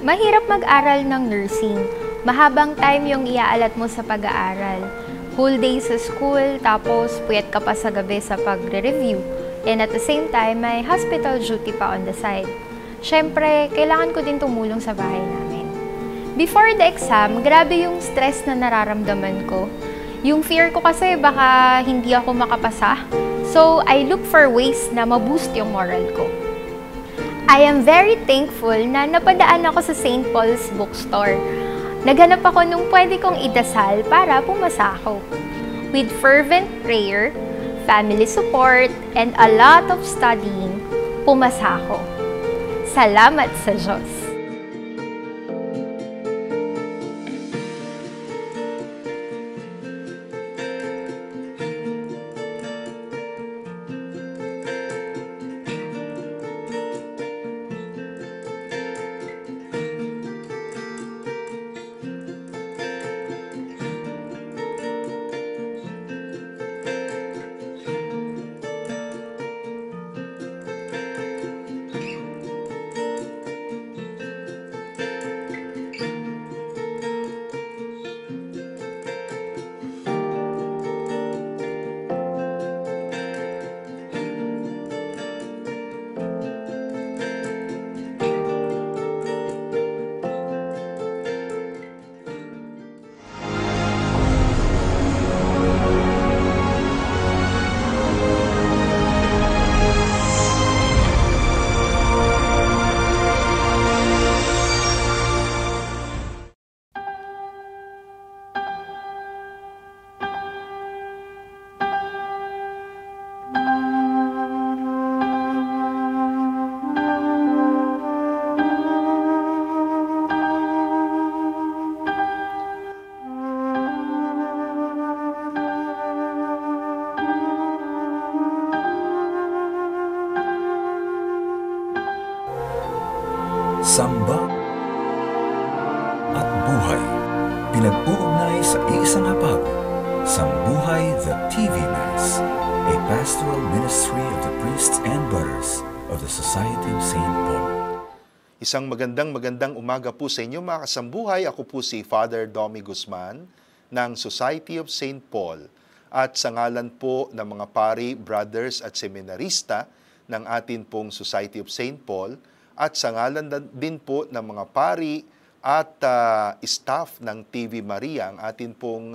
Mahirap mag-aral ng nursing. Mahabang time yung iaalat mo sa pag-aaral. Whole day sa school, tapos puyat ka pa sa gabi sa pagre-review. And at the same time, may hospital duty pa on the side. Siyempre, kailangan ko din tumulong sa bahay namin. Before the exam, grabe yung stress na nararamdaman ko. Yung fear ko kasi baka hindi ako makapasa. So, I look for ways na ma-boost yung moral ko. I am very thankful na napadaan ako sa St. Paul's Bookstore. Naghanap ako nung pwede kong idasal para pumasa ako. With fervent prayer, family support, and a lot of studying, pumasa ako. Salamat sa Diyos! Samba at buhay, pinag-uugnay sa isang hapag. Sambuhay the TV Mass, a pastoral ministry of the priests and brothers of the Society of St. Paul. Isang magandang umaga po sa inyo mga kasambuhay. Ako po si Father Domi Guzman ng Society of St. Paul at sa ngalan po ng mga pari, brothers at seminarista ng atin pong Society of St. Paul at sa ngalan din po ng mga pari at staff ng TV Maria, ang atin pong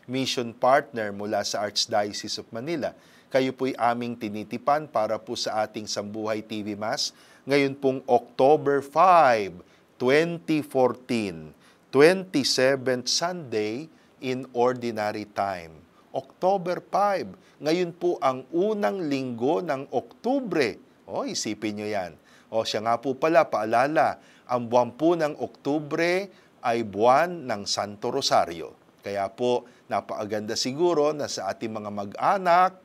mission partner mula sa Archdiocese of Manila. Kayo po'y aming tinitipan para po sa ating Sambuhay TV Mass ngayon pong October 5, 2014, 27th Sunday in Ordinary Time. October 5, ngayon po ang unang linggo ng Oktubre. Isipin nyo yan. Siya nga po pala, paalala, ang buwan po ng Oktubre ay buwan ng Santo Rosario. Kaya po, napakaganda siguro na sa ating mga mag-anak,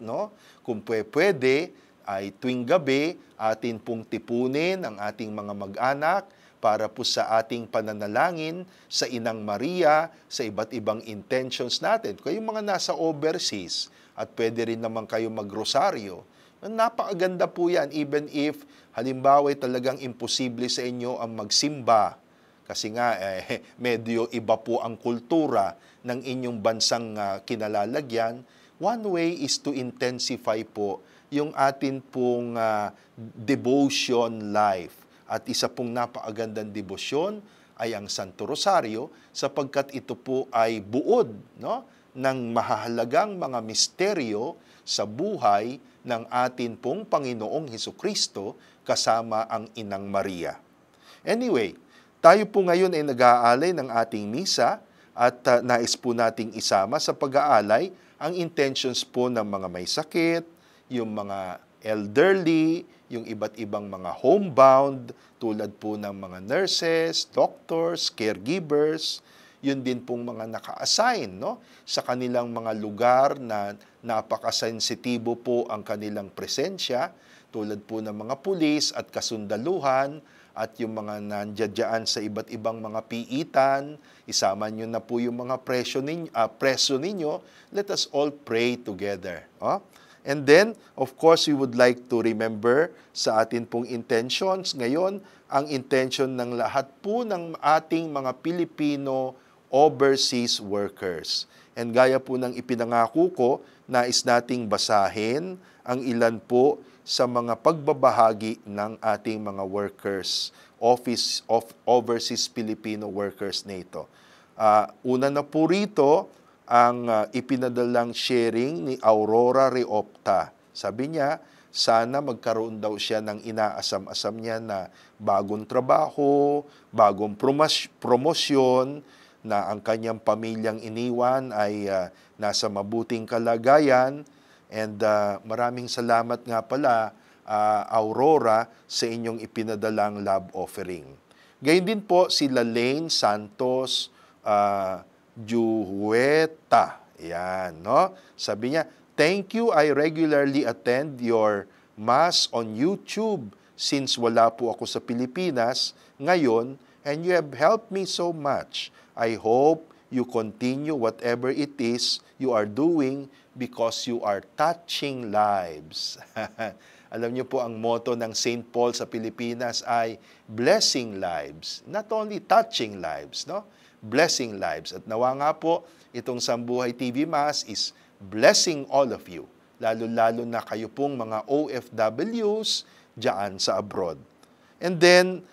kung pwede, ay tuwing gabi, atin pong tipunin ang ating mga mag-anak para po sa ating pananalangin sa Inang Maria, sa iba't ibang intentions natin. Kayong mga nasa overseas, at pwede rin naman kayo mag-rosaryo, napakaganda po yan, even if halimbawa talagang imposible sa inyo ang magsimba. Kasi nga, medyo iba po ang kultura ng inyong bansang kinalalagyan. One way is to intensify po yung atin pong devotion life. At isa pong napakagandang debosyon ay ang Santo Rosario sapagkat ito po ay buod ng mahahalagang mga misteryo sa buhay ng atin pong Panginoong Hesukristo kasama ang Inang Maria. Anyway, tayo po ngayon ay nag-aalay ng ating misa at nais po nating isama sa pag-aalay ang intentions po ng mga may sakit, yung mga elderly, yung iba't ibang mga homebound, tulad po ng mga nurses, doctors, caregivers, yun din pong mga naka-assign sa kanilang mga lugar na napakasensitibo po ang kanilang presensya, tulad po ng mga pulis at kasundaluhan at yung mga nandiyan sa iba't ibang mga piitan. Isama nyo na po yung mga preso ninyo. Let us all pray together. And then, of course, we would like to remember sa atin pong intentions. Ngayon, ang intention ng lahat po ng ating mga Pilipino overseas workers. And gaya po ng ipinangako ko, nais nating basahin ang ilan po sa mga pagbabahagi ng ating mga workers, Office of Overseas Filipino Workers NATO. Una na po rito, ang ipinadalang sharing ni Aurora Reopta. Sabi niya, sana magkaroon daw siya ng inaasam-asam niya na bagong trabaho, bagong promosyon, na ang kanyang pamilyang iniwan ay nasa mabuting kalagayan. And maraming salamat nga pala, Aurora, sa inyong ipinadalang love offering. Gayun din po si Lalaine Santos Juhueta. Yan, no? Sabi niya, thank you, I regularly attend your mass on YouTube since wala po ako sa Pilipinas ngayon, and you have helped me so much. I hope you continue whatever it is you are doing because you are touching lives. Alam niyo po, ang motto ng St. Paul sa Pilipinas ay blessing lives. Not only touching lives, no? Blessing lives. At nawa nga po, itong Sambuhay TV Mass is blessing all of you. Lalo-lalo na kayo pong mga OFWs dyan sa abroad. And then,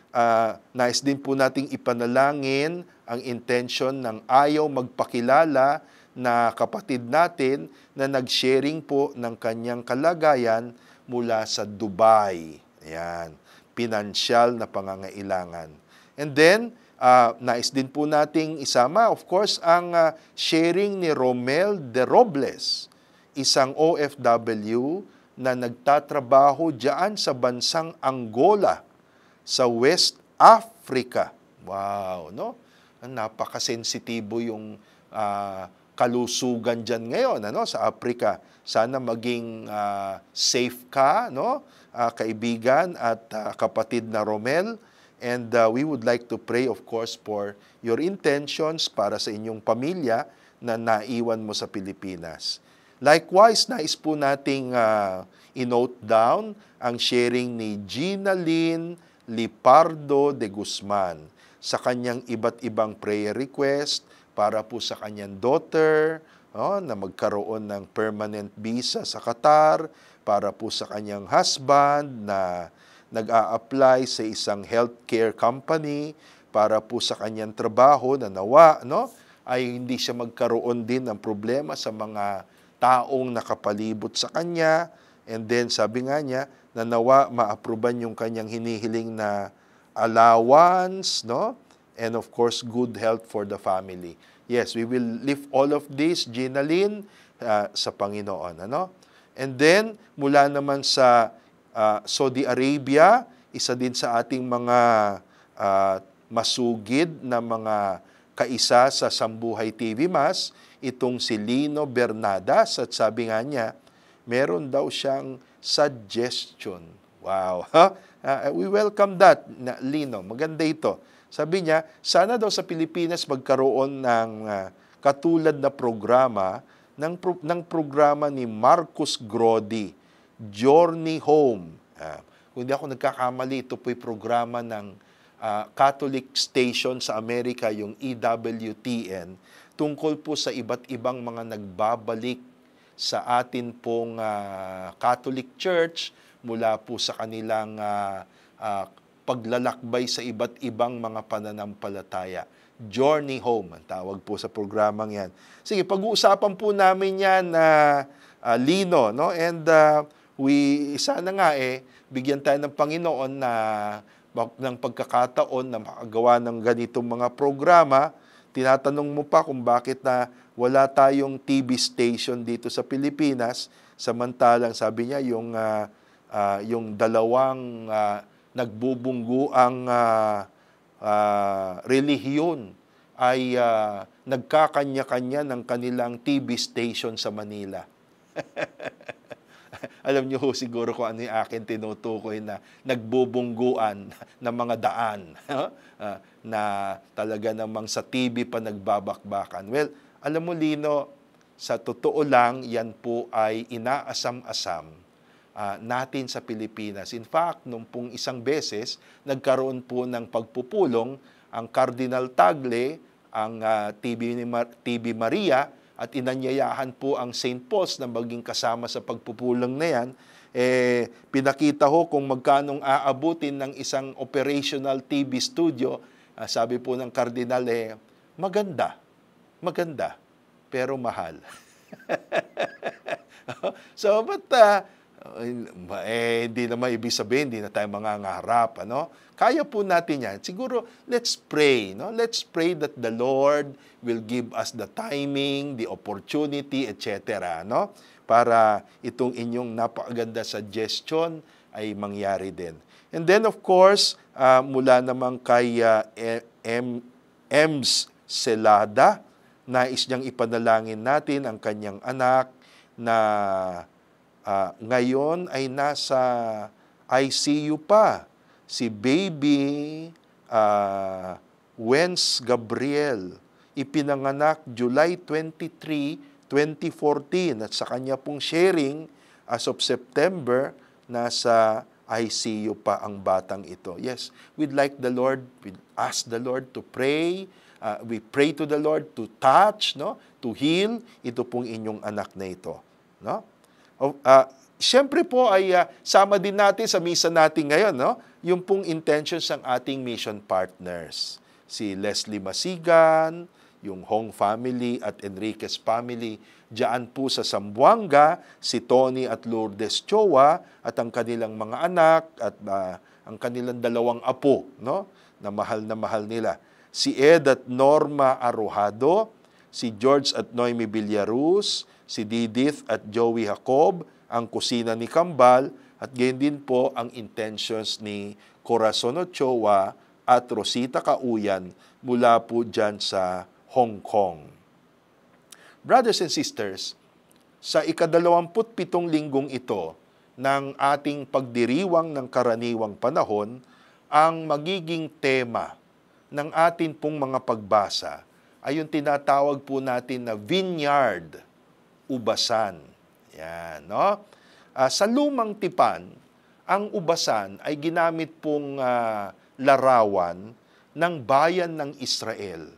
nais din po nating ipanalangin ang intention ng ayaw magpakilala na kapatid natin na nag-sharing po ng kanyang kalagayan mula sa Dubai. Ayan, pinansyal na pangangailangan. And then, nais din po nating isama, of course, ang sharing ni Romel de Robles, isang OFW na nagtatrabaho diyan sa bansang Angola, sa West Africa. Wow, no? Napakasensitibo yung kalusugan dyan ngayon, ano, sa Africa. Sana maging safe ka, no, kaibigan at kapatid na Romel. And we would like to pray, of course, for your intentions para sa inyong pamilya na naiwan mo sa Pilipinas. Likewise, nais po nating i-note down ang sharing ni Gina Lynn Lipardo de Guzman sa kanyang iba't ibang prayer request para po sa kanyang daughter na magkaroon ng permanent visa sa Qatar, para po sa kanyang husband na nag-a-apply sa isang healthcare company, para po sa kanyang trabaho na nawa, no, ay hindi siya magkaroon din ng problema sa mga taong nakapalibot sa kanya. And then sabi nga niya, na nawa ma-aproban yung kanyang hinihiling na allowance, no? And of course, good health for the family. Yes, we will lift all of this, Gina Lynn, sa Panginoon. Ano? And then, mula naman sa Saudi Arabia, isa din sa ating mga masugid na mga kaisa sa Sambuhay TV Mass, itong si Lino Bernadas, at sabi nga niya, meron daw siyang suggestion. Wow! We welcome that, Lino. Maganda ito. Sabi niya, sana daw sa Pilipinas magkaroon ng katulad na programa ng programa ni Marcus Grodi, Journey Home. Kung hindi ako nagkakamali, ito po'y programa ng Catholic Station sa Amerika, yung EWTN, tungkol po sa iba't ibang mga nagbabalik sa atin pong Catholic Church mula po sa kanilang paglalakbay sa iba't ibang mga pananampalataya. Journey Home, ang tawag po sa programang yan. Sige, pag-uusapan po namin yan Lino, no? And sana nga bigyan tayo ng Panginoon ng pagkakataon na makagawa ng ganitong mga programa. Tinatanong mo pa kung bakit wala tayong TV station dito sa Pilipinas, samantalang sabi niya yung dalawang nagbubungguang relihiyon ay nagkakanya-kanya ng kanilang TV station sa Manila. Alam niyo ho siguro kung ano yung akin tinutukoy na nagbubungguan ng mga daan na talaga namang sa TV pa nagbabakbakan. Well, alam mo, Lino, Sa totoo lang, yan po ay inaasam-asam natin sa Pilipinas. In fact, nung pong isang beses, nagkaroon po ng pagpupulong ang Cardinal Tagle, ang TB Maria, at inanyayahan po ang St. Paul's na maging kasama sa pagpupulong na yan. Pinakita ho kung magkanong aabutin ng isang operational TV studio. Sabi po ng Cardinal, maganda, pero mahal. So, but hindi naman ibig sabihin, hindi na tayo mangangarap, ano? Kaya po natin yan. Siguro, let's pray, no? Let's pray that the Lord will give us the timing, the opportunity, etc., no? Para itong inyong napakaganda suggestion ay mangyari din. And then, of course, mula naman kay Ems Celada, nais niyang ipanalangin natin ang kanyang anak na ngayon ay nasa ICU pa. Si baby Wens Gabriel, ipinanganak July 23, 2014. At sa kanya pong sharing, as of September, nasa ICU pa ang batang ito. Yes, we'd ask the Lord to pray. We pray to the Lord to touch, no, to heal ito pong inyong anak na ito, no? Siyempre po ay sama din natin sa misa natin ngayon, no? Yung pong intentions ng ating mission partners. Si Leslie Masigan, yung Hong family at Enriquez family, diyan po sa Zamboanga, si Tony at Lourdes Chowa at ang kanilang mga anak at ang kanilang dalawang apo, no? Na mahal nila. Si Ed at Norma Arrojado, si George at Noemi Villaruz, si Didith at Joey Jacob, ang kusina ni Kambal, at gayon din po ang intentions ni Corazon Ochoa at Rosita Kauyan mula po dyan sa Hong Kong. Brothers and sisters, sa ika-27 linggong ito ng ating pagdiriwang ng karaniwang panahon, ang magiging tema ng atin pong mga pagbasa ay yung tinatawag po natin na vineyard, ubasan. Yan, no? Sa lumang tipan, ang ubasan ay ginamit pong larawan ng bayan ng Israel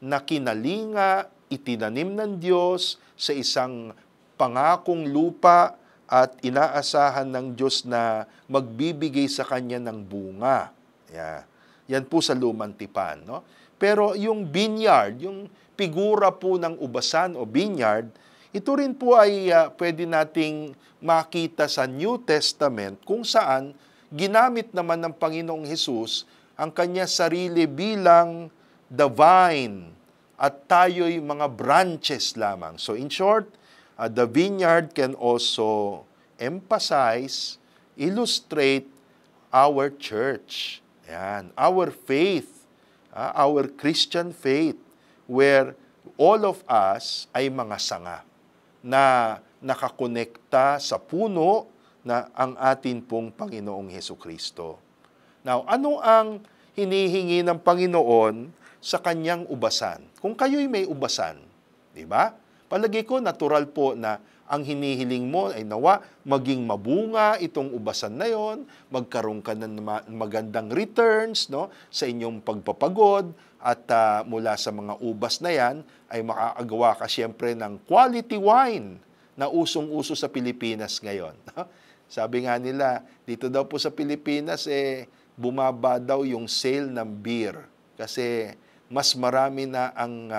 na kinalinga, itinanim ng Diyos sa isang pangakong lupa at inaasahan ng Diyos na magbibigay sa kanya ng bunga. Yan po sa lumang tipan, no? Pero yung vineyard, yung figura po ng ubasan o vineyard, ito rin po ay pwede nating makita sa New Testament kung saan ginamit naman ng Panginoong Hesus ang kanya sarili bilang the vine at tayo'y mga branches lamang. So in short, the vineyard can also emphasize, illustrate our church. Yan, our faith, our Christian faith, where all of us ay mga sanga na nakakonekta sa puno na ang atin pong Panginoong Hesukristo. Now, ano ang hinihingi ng Panginoon sa kanyang ubasan? Kung kayo'y may ubasan, di ba? Palagi ko, natural po na ang hinihiling mo ay nawa maging mabunga itong ubasan na yon, magkaroon ka ng magandang returns, no, sa inyong pagpapagod, at mula sa mga ubas na yan ay makakagawa ka siyempre ng quality wine na usong-uso sa Pilipinas ngayon. Sabi nga nila, dito daw po sa Pilipinas, bumaba daw yung sale ng beer kasi mas marami na ang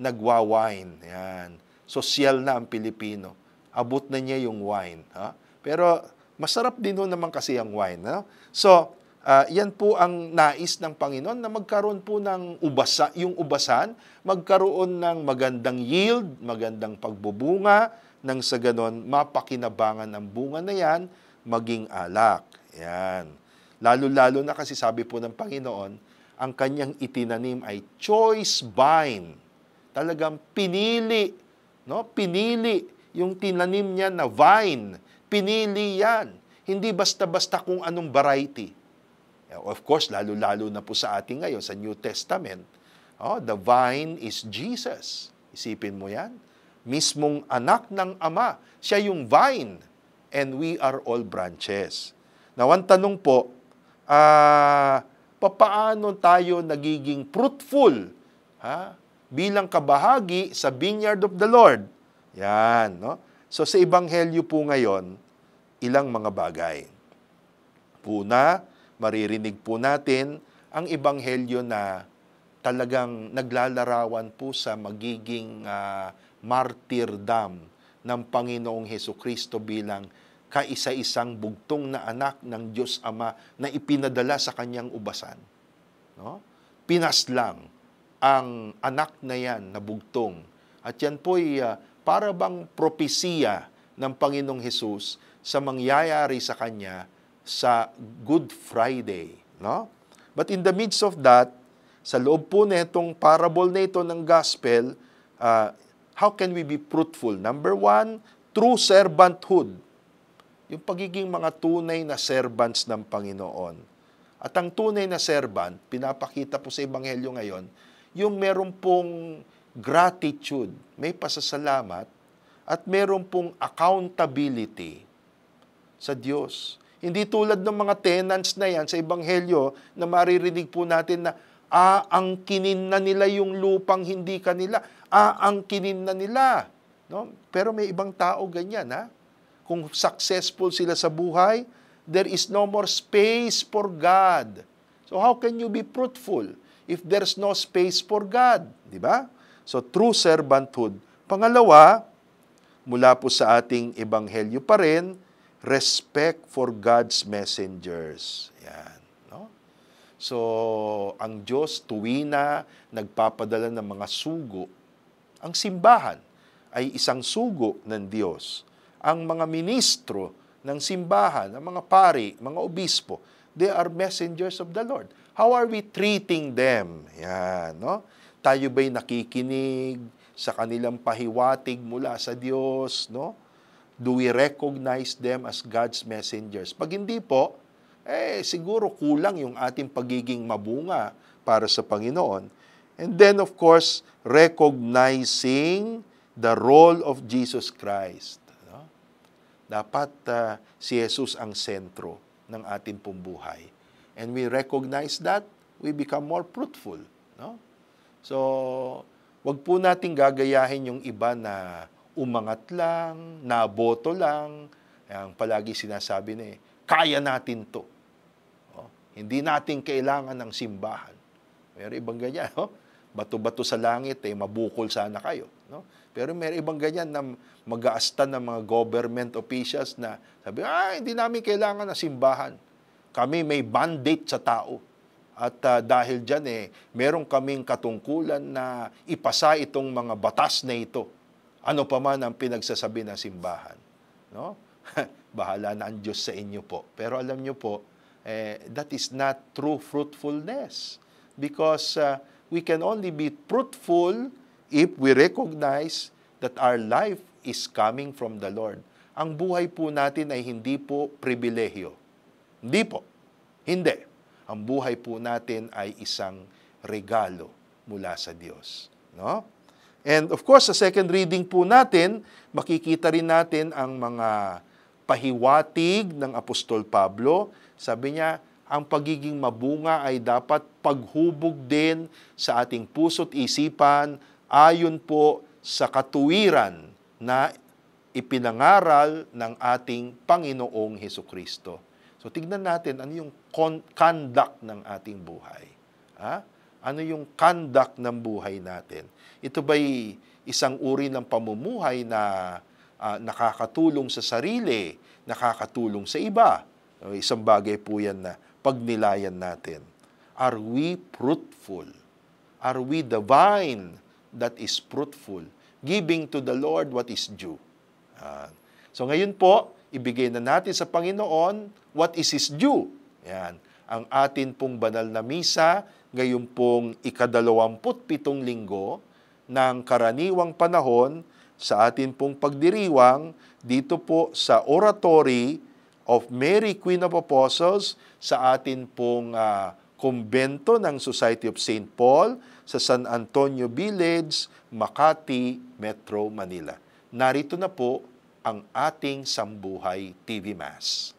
nagwa-wine. Yan. Sosyal na ang Pilipino. Abot na niya yung wine. Pero masarap din naman kasi ang wine. No? So, yan po ang nais ng Panginoon na magkaroon po ng yung ubasan, magkaroon ng magandang yield, magandang pagbubunga, nang sa ganon mapakinabangan ng bunga na yan, maging alak. Yan. Lalo-lalo na kasi sabi po ng Panginoon, ang kanyang itinanim ay choice vine. Talagang pinili, no? Pinili yung tinanim niya na vine. Pinili yan. Hindi basta-basta kung anong variety. Of course, lalo-lalo na po sa atin ngayon, sa New Testament, the vine is Jesus. Isipin mo yan. mismong anak ng Ama. Siya yung vine, and we are all branches. Now, ang tanong po, paano tayo nagiging fruitful bilang kabahagi sa vineyard of the Lord? Yan, no? So, sa Ebanghelyo po ngayon, ilang mga bagay. Una, maririnig po natin ang Ebanghelyo na talagang naglalarawan po sa magiging martyrdom ng Panginoong Hesukristo bilang kaisa-isang bugtong na anak ng Diyos Ama na ipinadala sa kanyang ubasan. No? Pinaslang ang anak na yan na bugtong. At yan po'y para bang propesiya ng Panginoong Hesus sa mangyayari sa kanya sa Good Friday. No? But in the midst of that, sa loob po netong parable na ito ng gospel, how can we be fruitful? Number one, true servanthood. Yung pagiging mga tunay na servants ng Panginoon. At ang tunay na servant, pinapakita po sa Ebanghelyo ngayon, yung meron pong gratitude, may pasasalamat, at meron pong accountability sa Diyos. Hindi tulad ng mga tenants na yan sa Ebanghelyo na maririnig po natin na aangkinin na nila yung lupang hindi kanila. Aangkinin na nila. No? Pero may ibang tao ganyan, ha? Kung successful sila sa buhay, there is no more space for God. So how can you be fruitful if there's no space for God? Di ba? So true servanthood. Pangalawa, mula po sa ating Ebanghelyo pa rin, respect for God's messengers. Yan. No? So, ang Diyos tuwina nagpapadala ng mga sugo. Ang simbahan ay isang sugo ng Diyos. Ang mga ministro ng simbahan, ang mga pari, mga obispo, they are messengers of the Lord. How are we treating them? Yan, no? Tayo ba'y nakikinig sa kanilang pahiwatig mula sa Diyos, no? Do we recognize them as God's messengers? Pag hindi po, siguro kulang yung ating pagiging mabunga para sa Panginoon. And then, of course, recognizing the role of Jesus Christ. No? Dapat si Jesus ang sentro ng ating pong buhay. And we recognize that, we become more fruitful. No? So, wag po nating gagayahin yung iba na umangat lang, naboto lang. Ang palagi sinasabi na kaya natin to. Hindi natin kailangan ng simbahan. Meron ibang ganyan, bato-bato sa langit, mabukol sana kayo. No? Pero meron ibang ganyan na mag-aasta ng mga government officials na sabi, hindi namin kailangan ng simbahan. Kami may mandate sa tao. At dahil dyan, meron kaming katungkulan na ipasa itong mga batas na ito. Ano pa man ang pinagsasabi ng simbahan. No? Bahala na ang Diyos sa inyo po. Pero alam nyo po, that is not true fruitfulness. Because we can only be fruitful if we recognize that our life is coming from the Lord. Ang buhay po natin ay hindi po pribilehyo. Hindi po. Hindi. Ang buhay po natin ay isang regalo mula sa Diyos. No? And of course, sa second reading po natin, makikita rin natin ang mga pahiwatig ng Apostol Pablo. Sabi niya, ang pagiging mabunga ay dapat paghubog din sa ating puso't isipan ayon po sa katuwiran na ipinangaral ng ating Panginoong Hesukristo. So tignan natin ano yung conduct ng ating buhay. Ano yung conduct ng buhay natin? Ito ba'y isang uri ng pamumuhay na nakakatulong sa sarili, nakakatulong sa iba? Isang bagay po yan na pagnilayan natin. Are we fruitful? Are we the vine that is fruitful, giving to the Lord what is due? So ngayon po, ibigay na natin sa Panginoon what is His due. Yan. Ang atin pong banal na misa, ngayon pong ika-27 linggo ng karaniwang panahon sa atin pong pagdiriwang dito po sa Oratory of Mary, Queen of Apostles, sa atin pong kumbento ng Society of St. Paul sa San Antonio Village, Makati, Metro Manila. narito na po ang ating Sambuhay TV Mass.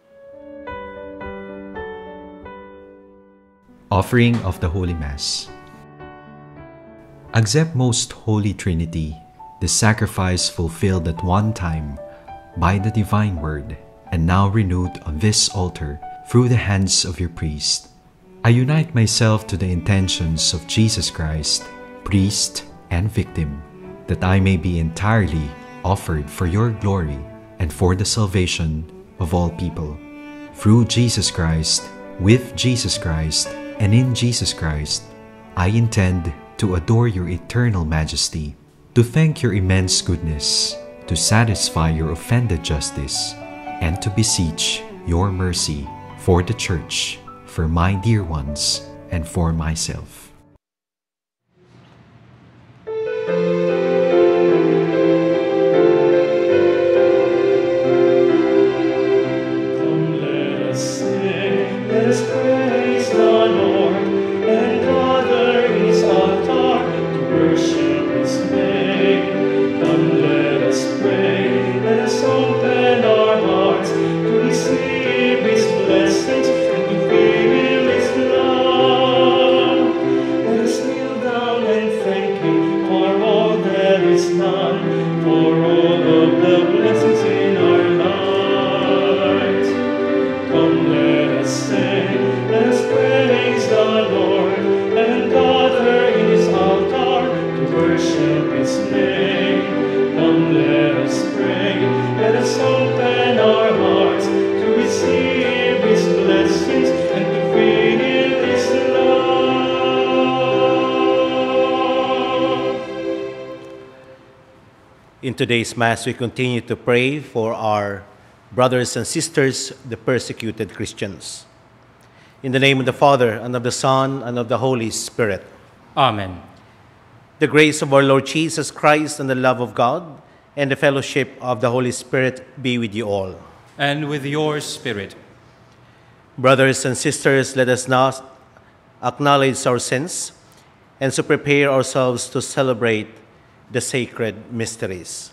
Offering of the Holy Mass. Accept, Most Holy Trinity, the sacrifice fulfilled at one time by the divine word, and now renewed on this altar through the hands of your priest. I unite myself to the intentions of Jesus Christ, priest and victim, that I may be entirely offered for your glory and for the salvation of all people. Through Jesus Christ, with Jesus Christ, and in Jesus Christ, I intend to adore your eternal majesty, to thank your immense goodness, to satisfy your offended justice, and to beseech your mercy for the Church, for my dear ones, and for myself. In today's Mass, we continue to pray for our brothers and sisters, the persecuted Christians. In the name of the Father, and of the Son, and of the Holy Spirit. Amen. The grace of our Lord Jesus Christ, and the love of God, and the fellowship of the Holy Spirit be with you all. And with your spirit. Brothers and sisters, let us now acknowledge our sins, and so prepare ourselves to celebrate the sacred mysteries.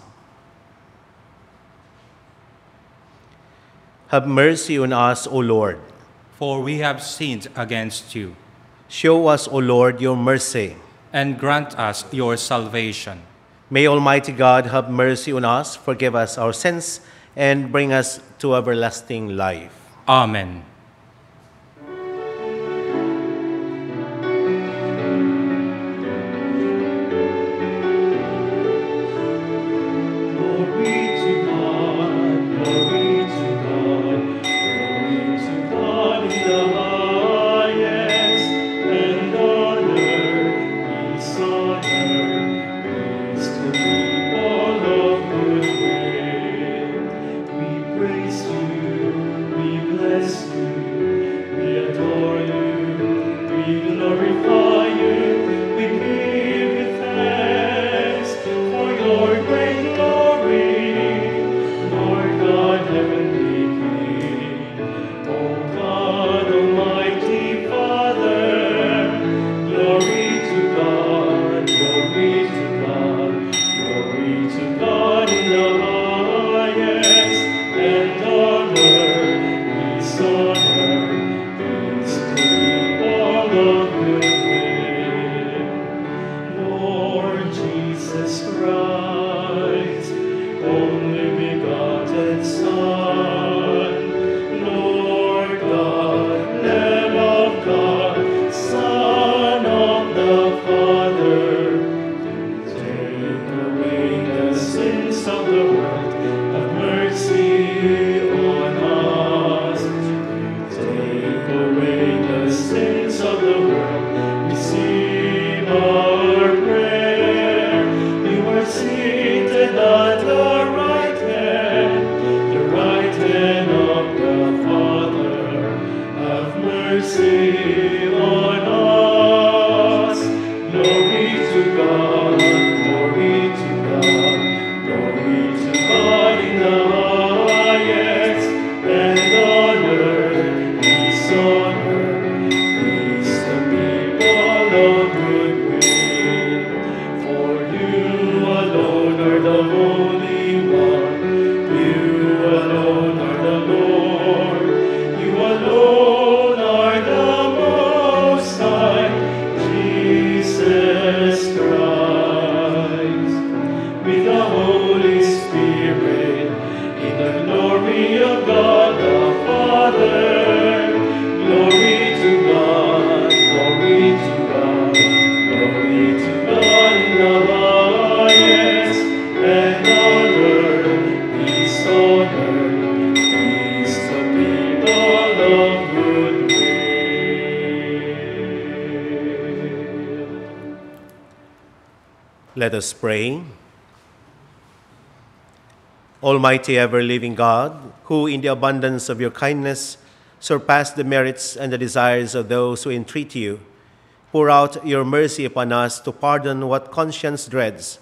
Have mercy on us, O Lord. For we have sinned against you. Show us, O Lord, your mercy. And grant us your salvation. May Almighty God have mercy on us, forgive us our sins, and bring us to everlasting life. Amen. Praise you, we bless you. Let us pray. Almighty ever-living God, who in the abundance of your kindness surpass the merits and the desires of those who entreat you, pour out your mercy upon us to pardon what conscience dreads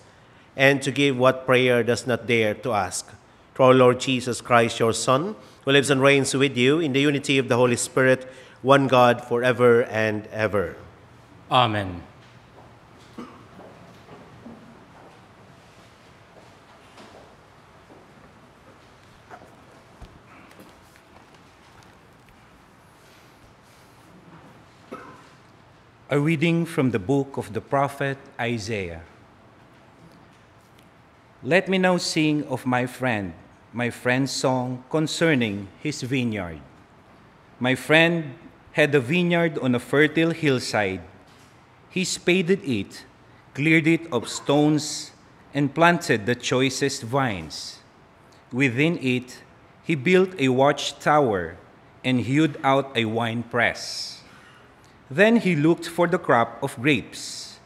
and to give what prayer does not dare to ask. Through our Lord Jesus Christ, your Son, who lives and reigns with you in the unity of the Holy Spirit, one God, forever and ever. Amen. A reading from the book of the prophet Isaiah. Let me now sing of my friend's song concerning his vineyard. My friend had a vineyard on a fertile hillside. He spaded it, cleared it of stones, and planted the choicest vines. Within it, he built a watchtower and hewed out a winepress. Then he looked for the crop of grapes,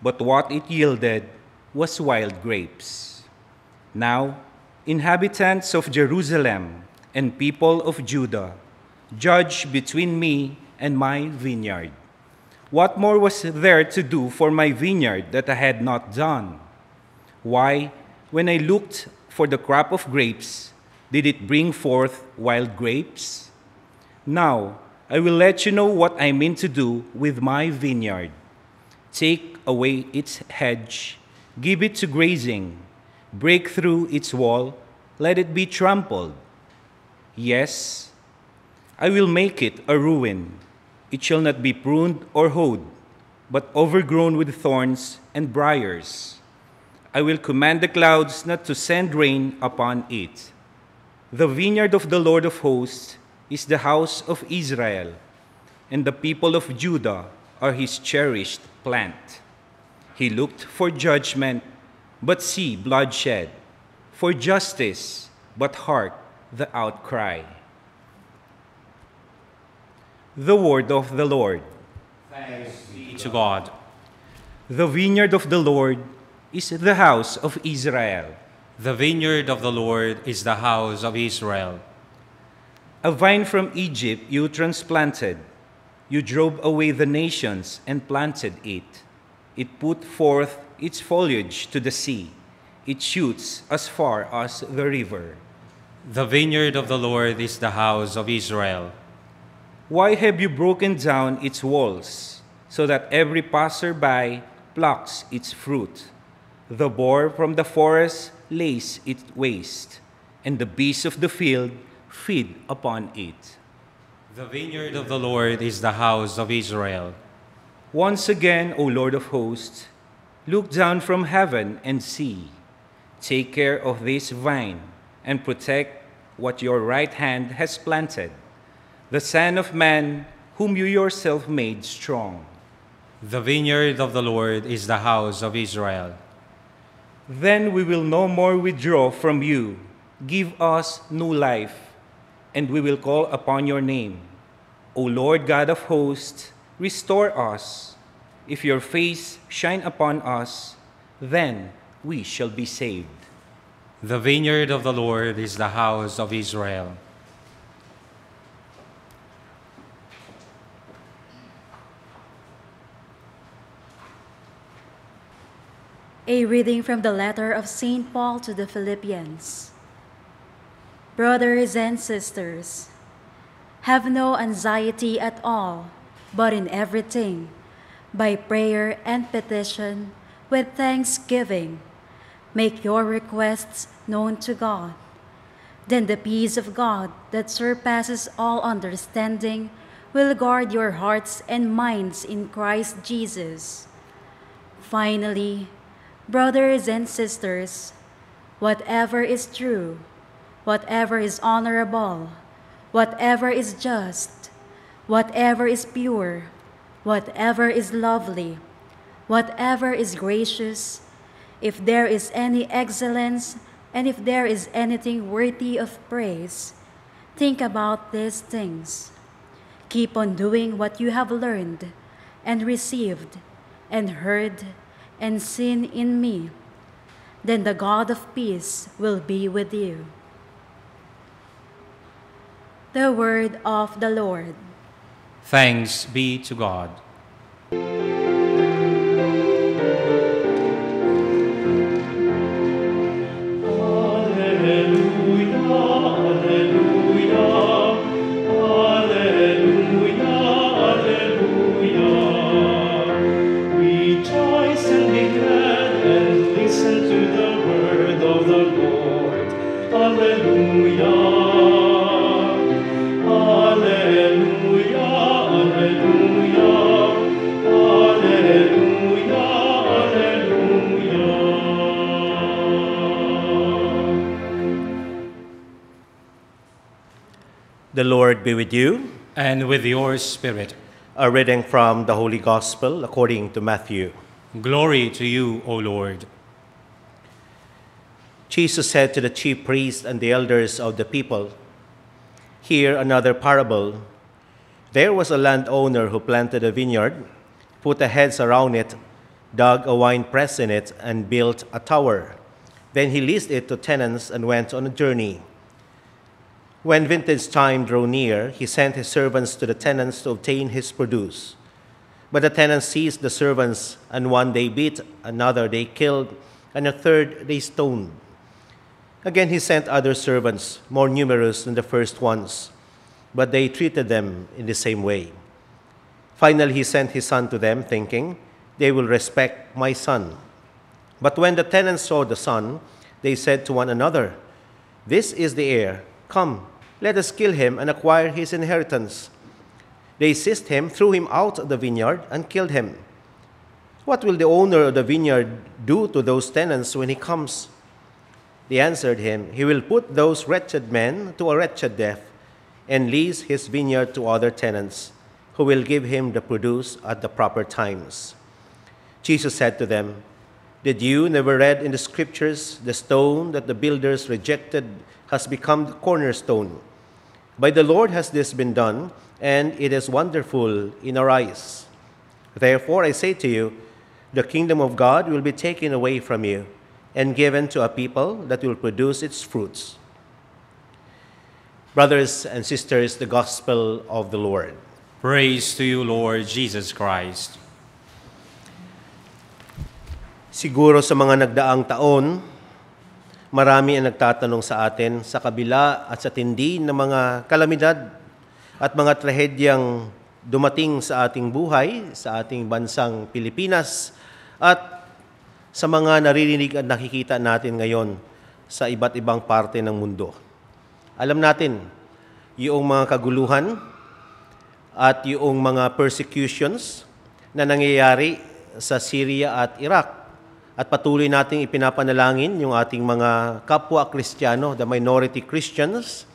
but what it yielded was wild grapes. Now, inhabitants of Jerusalem and people of Judah, judge between me and my vineyard. What more was there to do for my vineyard that I had not done? Why, when I looked for the crop of grapes, did it bring forth wild grapes? Now, I will let you know what I mean to do with my vineyard. Take away its hedge, give it to grazing, break through its wall, let it be trampled. Yes, I will make it a ruin. It shall not be pruned or hoed, but overgrown with thorns and briars. I will command the clouds not to send rain upon it. The vineyard of the Lord of hosts is the house of Israel, and the people of Judah are his cherished plant. He looked for judgment, but see bloodshed, for justice, but hark the outcry. The word of the Lord. Thanks be to God. The vineyard of the Lord is the house of Israel. The vineyard of the Lord is the house of Israel. A vine from Egypt you transplanted. You drove away the nations and planted it. It put forth its foliage to the sea. It shoots as far as the river. The vineyard of the Lord is the house of Israel. Why have you broken down its walls, so that every passerby plucks its fruit? The boar from the forest lays it waste, and the beasts of the field feed upon it. The vineyard of the Lord is the house of Israel. Once again, O Lord of hosts, look down from heaven and see. Take care of this vine and protect what your right hand has planted, the Son of Man whom you yourself made strong. The vineyard of the Lord is the house of Israel. Then we will no more withdraw from you. Give us new life, and we will call upon your name. O Lord God of hosts, restore us. If your face shine upon us, then we shall be saved. The vineyard of the Lord is the house of Israel. A reading from the letter of St. Paul to the Philippians. Brothers and sisters, have no anxiety at all, but in everything, by prayer and petition, with thanksgiving, make your requests known to God. Then the peace of God that surpasses all understanding will guard your hearts and minds in Christ Jesus. Finally, brothers and sisters, whatever is true, whatever is honorable, whatever is just, whatever is pure, whatever is lovely, whatever is gracious, if there is any excellence, and if there is anything worthy of praise, think about these things. Keep on doing what you have learned and received and heard and sin in me. Then the God of peace will be with you. The word of the Lord. Thanks be to God. The Lord be with you. And with your spirit. A reading from the Holy Gospel according to Matthew. Glory to you, O Lord. Jesus said to the chief priests and the elders of the people, "Hear another parable. There was a landowner who planted a vineyard, put a hedge around it, dug a wine press in it, and built a tower. Then he leased it to tenants and went on a journey. When vintage time drew near, he sent his servants to the tenants to obtain his produce. But the tenants seized the servants, and one they beat, another they killed, and a third they stoned. Again he sent other servants, more numerous than the first ones, but they treated them in the same way. Finally he sent his son to them, thinking, 'They will respect my son.' But when the tenants saw the son, they said to one another, 'This is the heir. Come, let us kill him and acquire his inheritance.' They seized him, threw him out of the vineyard, and killed him. What will the owner of the vineyard do to those tenants when he comes?" They answered him, "He will put those wretched men to a wretched death and lease his vineyard to other tenants, who will give him the produce at the proper times." Jesus said to them, "Did you never read in the scriptures, the stone that the builders rejected has become the cornerstone? By the Lord has this been done, and it is wonderful in our eyes. Therefore I say to you, the kingdom of God will be taken away from you and given to a people that will produce its fruits." Brothers and sisters, the gospel of the Lord. Praise to you, Lord Jesus Christ. Siguro sa mga nagdaang taon, marami ang nagtatanong sa atin sa kabila at sa tindi ng mga kalamidad at mga trahedyang dumating sa ating buhay, sa ating bansang Pilipinas, at sa mga naririnig at nakikita natin ngayon sa iba't ibang parte ng mundo. Alam natin, yung mga kaguluhan at yung mga persecutions na nangyayari sa Syria at Iraq. At patuloy nating ipinapanalangin yung ating mga kapwa Kristiyano, the minority Christians,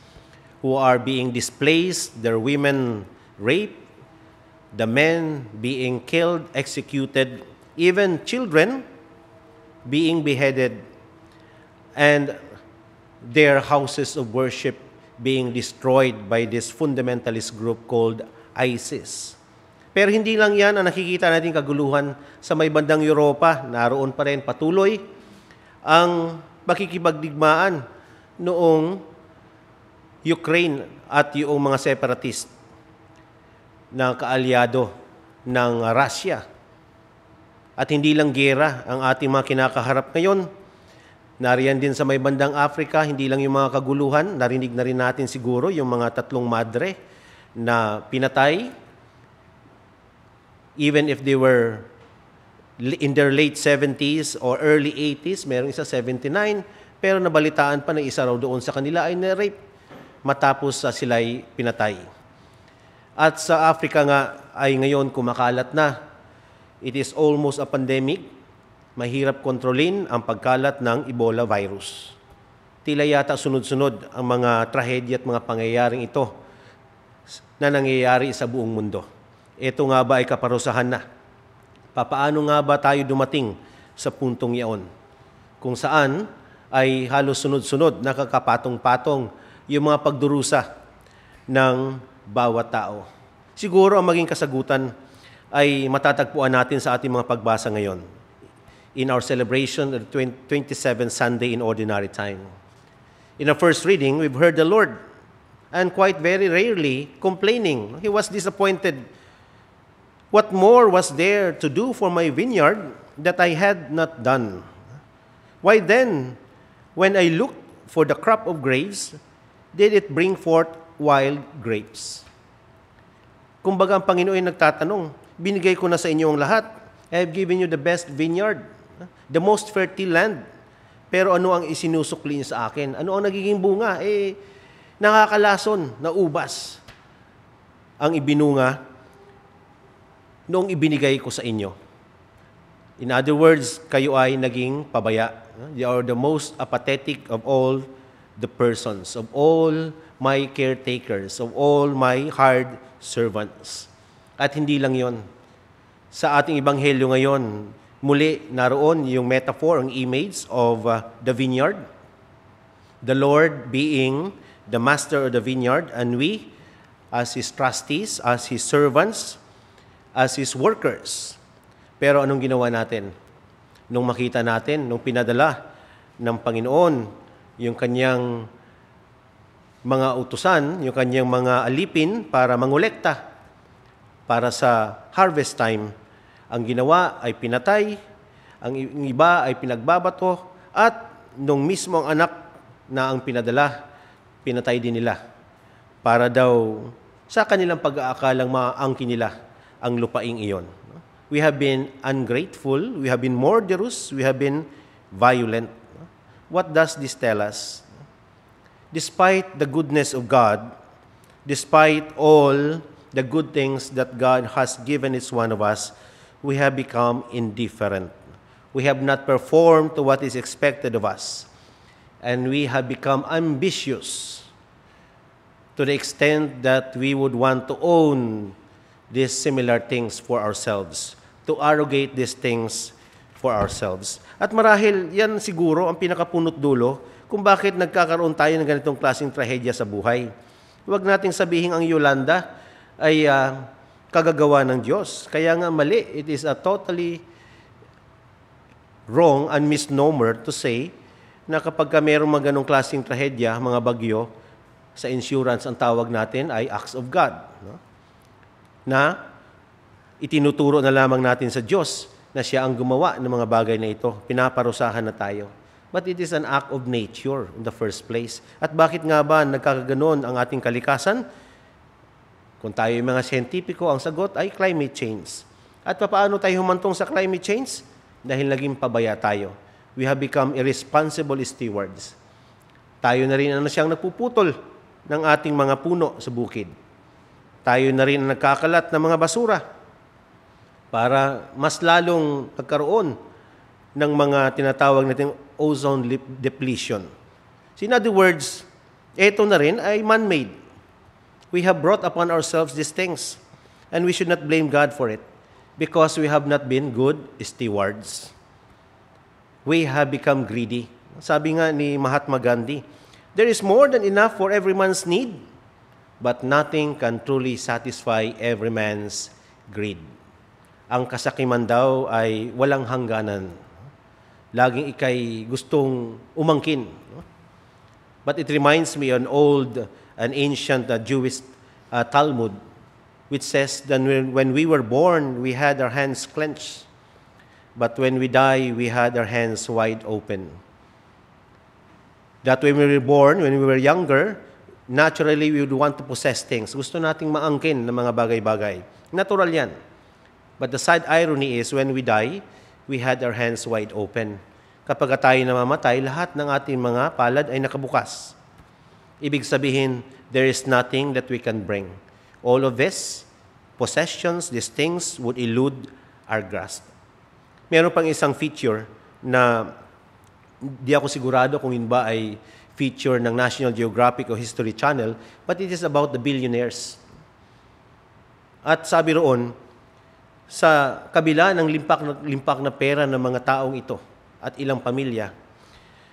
who are being displaced, their women raped, the men being killed, executed, even children being beheaded, and their houses of worship being destroyed by this fundamentalist group called ISIS. Pero hindi lang yan ang nakikita natin kaguluhan sa may bandang Europa. Naroon pa rin patuloy ang pakikipagdigmaan noong Ukraine at yung mga separatist na kaalyado ng Russia. At hindi lang gera ang ating mga kinakaharap ngayon. Nariyan din sa may bandang Africa, hindi lang yung mga kaguluhan. Narinig na rin natin siguro yung mga 3 madre na pinatay. Even if they were in their late 70s or early 80s, merong isa 79, pero nabalitaan pa na isa raw doon sa kanila ay na-rape matapos sila'y pinatay. At sa Africa nga ay ngayon kumakalat na. It is almost a pandemic. Mahirap kontrolin ang pagkalat ng Ebola virus. Tila yata sunod-sunod ang mga trahedya at mga pangyayaring ito na nangyayari sa buong mundo. Ito nga ba ay kaparusahan na? Papaano nga ba tayo dumating sa puntong iyon? Kung saan ay halos sunod-sunod, nakakapatong-patong yung mga pagdurusa ng bawat tao. Siguro ang maging kasagutan ay matatagpuan natin sa ating mga pagbasa ngayon. in our celebration of the 27th Sunday in Ordinary Time. In our first reading, we've heard the Lord, and quite very rarely, complaining. He was disappointed. What more was there to do for my vineyard that I had not done? Why then, when I looked for the crop of grapes, did it bring forth wild grapes? Kumbaga ang Panginoon ay nagtatanong, binigay ko na sa inyo ang lahat. I have given you the best vineyard, the most fertile land. Pero ano ang isinusukli niyo sa akin? Ano ang nagiging bunga? Nakakalason na ubas ang ibinunga noong ibinigay ko sa inyo. In other words, kayo ay naging pabaya. You are the most apathetic of all the persons, of all my caretakers, of all my hired servants. At hindi lang yon. Sa ating ebanghelyo ngayon, muli naroon yung metaphor, ang image of the vineyard. The Lord being the master of the vineyard, and we, as His trustees, as His servants, as His workers. Pero anong ginawa natin? Nung makita natin, nung pinadala ng Panginoon, yung kanyang mga utusan, yung kanyang mga alipin para mangolekta para sa harvest time, ang ginawa ay pinatay, ang iba ay pinagbabato, at nung mismo ang anak na ang pinadala, pinatay din nila para daw sa kanilang pag-aakalang maangkin nila ang lupaing iyon. We have been ungrateful, we have been murderous, we have been violent. What does this tell us? Despite the goodness of God, despite all the good things that God has given each one of us, we have become indifferent. We have not performed to what is expected of us. And we have become ambitious to the extent that we would want to own these similar things for ourselves, to arrogate these things for ourselves. At marahil, yan siguro ang pinakapunot dulo kung bakit nagkakaroon tayo ng ganitong klaseng trahedya sa buhay. Huwag nating sabihin ang Yolanda ay kagagawa ng Diyos. Kaya nga mali, it is a totally wrong and misnomer to say na kapag mayroong mga ganong klaseng trahedya, mga bagyo, sa insurance ang tawag natin ay acts of God. No? Na itinuturo na lamang natin sa Diyos na siya ang gumawa ng mga bagay na ito. Pinaparusahan na tayo. But it is an act of nature in the first place. At bakit nga ba nagkakaganon ang ating kalikasan? Kung tayo yung mga siyentipiko, ang sagot ay climate change. At paano tayo humantong sa climate change? Dahil naging pabaya tayo. We have become irresponsible stewards. Tayo na rin ang siyang nagpuputol ng ating mga puno sa bukid. Tayo na rin ang nagkakalat ng mga basura para mas lalong magkaroon ng mga tinatawag nating ozone depletion. So in other words, ito na rin ay man-made. We have brought upon ourselves these things, and we should not blame God for it because we have not been good stewards. We have become greedy. Sabi nga ni Mahatma Gandhi, there is more than enough for every man's need, but nothing can truly satisfy every man's greed. Ang kasakiman daw ay walang hangganan. Laging ikay gustong umangkin. But it reminds me an ancient Jewish Talmud, which says that when we were born, we had our hands clenched. But when we die, we had our hands wide open. That when we were born, when we were younger, naturally we would want to possess things. Gusto nating maangkin ng mga bagay-bagay. Natural yan. But the sad irony is, when we die, we had our hands wide open. Kapag tayo namamatay, lahat ng ating mga palad ay nakabukas. Ibig sabihin, there is nothing that we can bring. All of this, possessions, these things would elude our grasp. Meron pang isang feature na di ako sigurado kung yun ba ay feature ng National Geographic o History Channel, but it is about the billionaires. At sabi roon, sa kabila ng limpak na pera ng mga taong ito at ilang pamilya,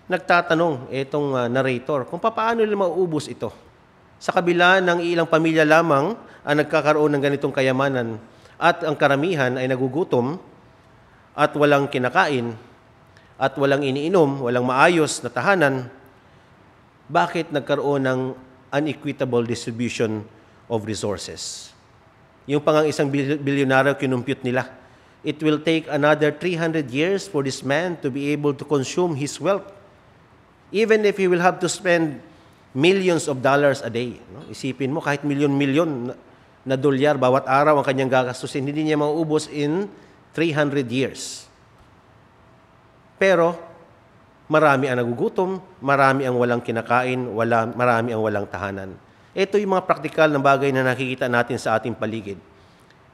nagtatanong itong narrator kung paano nila mauubos ito. Sa kabila ng ilang pamilya lamang ang nagkakaroon ng ganitong kayamanan at ang karamihan ay nagugutom at walang kinakain, at walang iniinom, walang maayos na tahanan, bakit nagkaroon ng unequitable distribution of resources? Yung pangang isang bilyonaryo, kinumpute nila, it will take another 300 years for this man to be able to consume his wealth. Even if he will have to spend millions of dollars a day. No? Isipin mo, kahit milyon-milyon na dolyar bawat araw ang kanyang gagastusin, hindi niya mauubos in 300 years. Pero, marami ang nagugutom, marami ang walang kinakain, marami ang walang tahanan. Ito yung mga praktikal na bagay na nakikita natin sa ating paligid.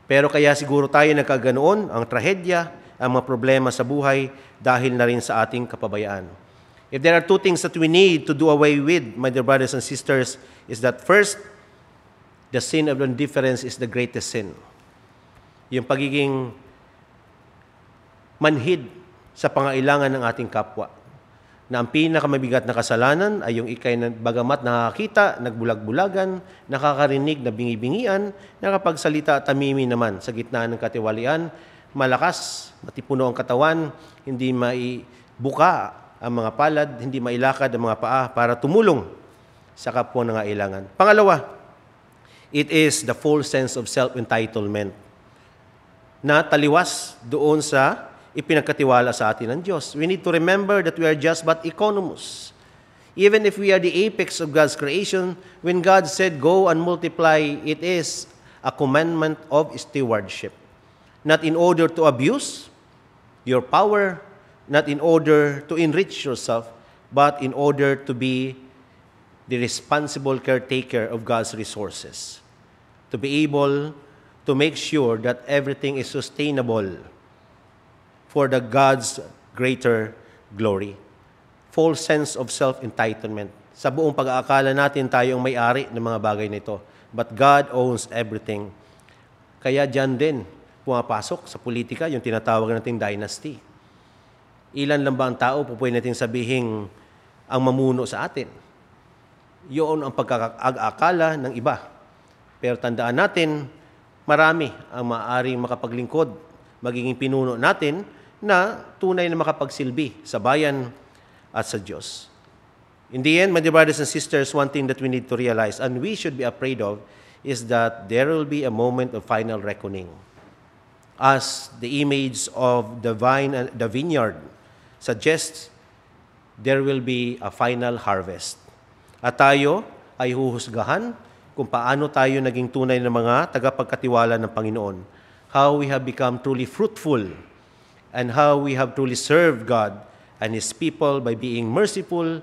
Pero kaya siguro tayo nagkaganoon, ang trahedya, ang mga problema sa buhay dahil na rin sa ating kapabayaan. If there are two things that we need to do away with, my dear brothers and sisters, is that first, the sin of indifference is the greatest sin. Yung pagiging manhid sa pangailangan ng ating kapwa. Na ang pinakamabigat na kasalanan ay yung ikay na bagamat nakakita, nagbulag-bulagan, nakakarinig na bingi-bingian, nakapagsalita at tamimi naman sa gitna ng katiwalian, malakas, matipuno ang katawan, hindi maibuka ang mga palad, hindi mailakad ang mga paa para tumulong sa kapwa na nangailangan. Pangalawa, it is the false sense of self-entitlement na taliwas doon sa ipinagkatiwala sa atin ng Diyos. We need to remember that we are just but economos. Even if we are the apex of God's creation, when God said, go and multiply, it is a commandment of stewardship. Not in order to abuse your power, not in order to enrich yourself, but in order to be the responsible caretaker of God's resources. To be able to make sure that everything is sustainable for the God's greater glory. False sense of self-entitlement. Sa buong pag-aakala natin tayo ang may-ari ng mga bagay nito. But God owns everything. Kaya dyan din pumapasok sa politika yung tinatawag nating dynasty. Ilan lang ba ang tao po pwede natin sabihin ang mamuno sa atin? Yun ang pagkakakala ng iba. Pero tandaan natin, marami ang maaaring makapaglingkod, magiging pinuno natin na tunay na makapagsilbi sa bayan at sa Diyos. In the end, my dear brothers and sisters, one thing that we need to realize and we should be afraid of is that there will be a moment of final reckoning. As the image of the vineyard suggests, there will be a final harvest. At tayo ay huhusgahan kung paano tayo naging tunay na mga tagapagkatiwala ng Panginoon. How we have become truly fruitful and how we have truly served God and His people by being merciful,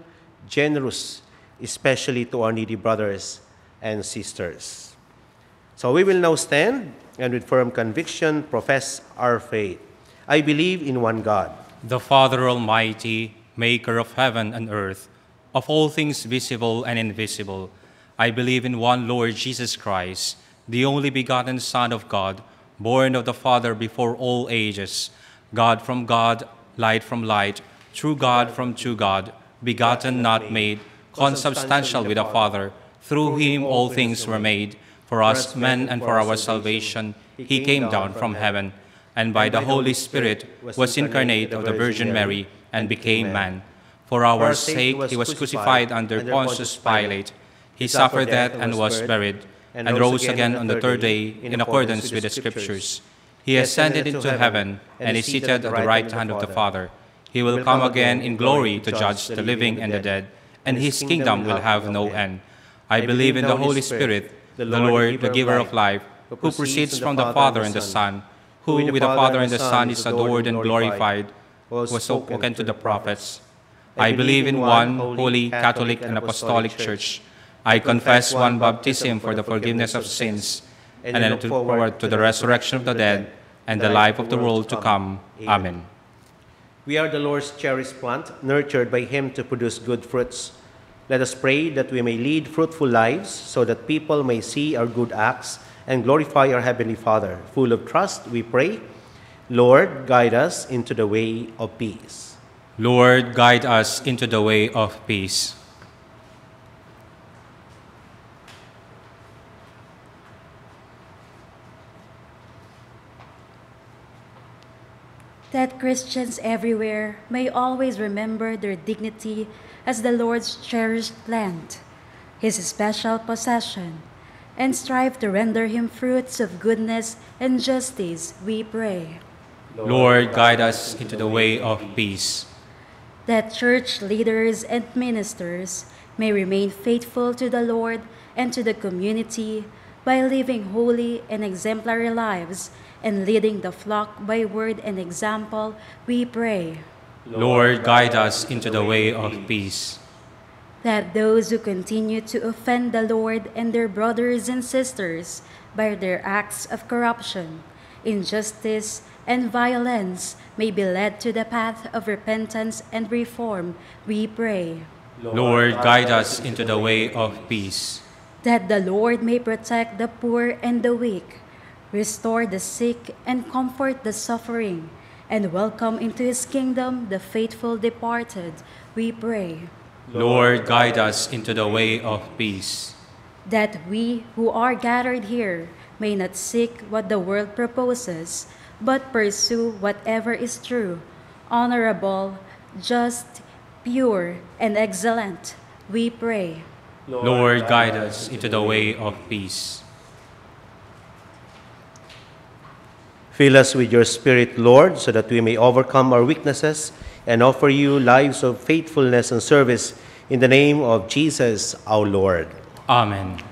generous, especially to our needy brothers and sisters. So we will now stand and with firm conviction profess our faith. I believe in one God, the Father Almighty, maker of heaven and earth, of all things visible and invisible. I believe in one Lord Jesus Christ, the only begotten Son of God, born of the Father before all ages, God from God, light from light, true God from true God, begotten, not made, consubstantial with the Father. Through him all things were made. For us men and for our salvation, he came down from heaven, and by the Holy Spirit was incarnate of the Virgin Mary and became man. For our sake he was crucified under Pontius Pilate. He suffered death and was buried, and rose again on the third day in accordance with the Scriptures. He ascended into heaven and is seated at the right hand of the Father. He will come again in glory to judge the living and the dead, and his kingdom will have no end. I believe in the Holy Spirit, the Lord, the giver of life, who proceeds from the Father and the Son, who with the Father and the Son is adored and glorified, was spoken to the prophets. I believe in one holy, Catholic, and Apostolic Church. I confess one baptism for the forgiveness of sins, and I look forward to the resurrection of the dead and the life of the world to come. Amen. We are the Lord's cherished plant, nurtured by Him to produce good fruits. Let us pray that we may lead fruitful lives so that people may see our good acts and glorify our Heavenly Father. Full of trust, we pray, Lord, guide us into the way of peace. Lord, guide us into the way of peace. that Christians everywhere may always remember their dignity as the Lord's cherished land, his special possession, and strive to render him fruits of goodness and justice, we pray. Lord, guide us into the way of peace. That church leaders and ministers may remain faithful to the Lord and to the community by living holy and exemplary lives and leading the flock by word and example, we pray. Lord, guide us into the way of peace. That those who continue to offend the Lord and their brothers and sisters by their acts of corruption, injustice, and violence may be led to the path of repentance and reform, we pray. Lord, guide us into the way of peace. That the Lord may protect the poor and the weak, restore the sick and comfort the suffering, and welcome into his kingdom the faithful departed, we pray. Lord, guide us into the way of peace. That we who are gathered here may not seek what the world proposes, but pursue whatever is true, honorable, just, pure, and excellent, we pray. Lord, guide us into the way of peace. Fill us with your Spirit, Lord, so that we may overcome our weaknesses and offer you lives of faithfulness and service in the name of Jesus our Lord. Amen.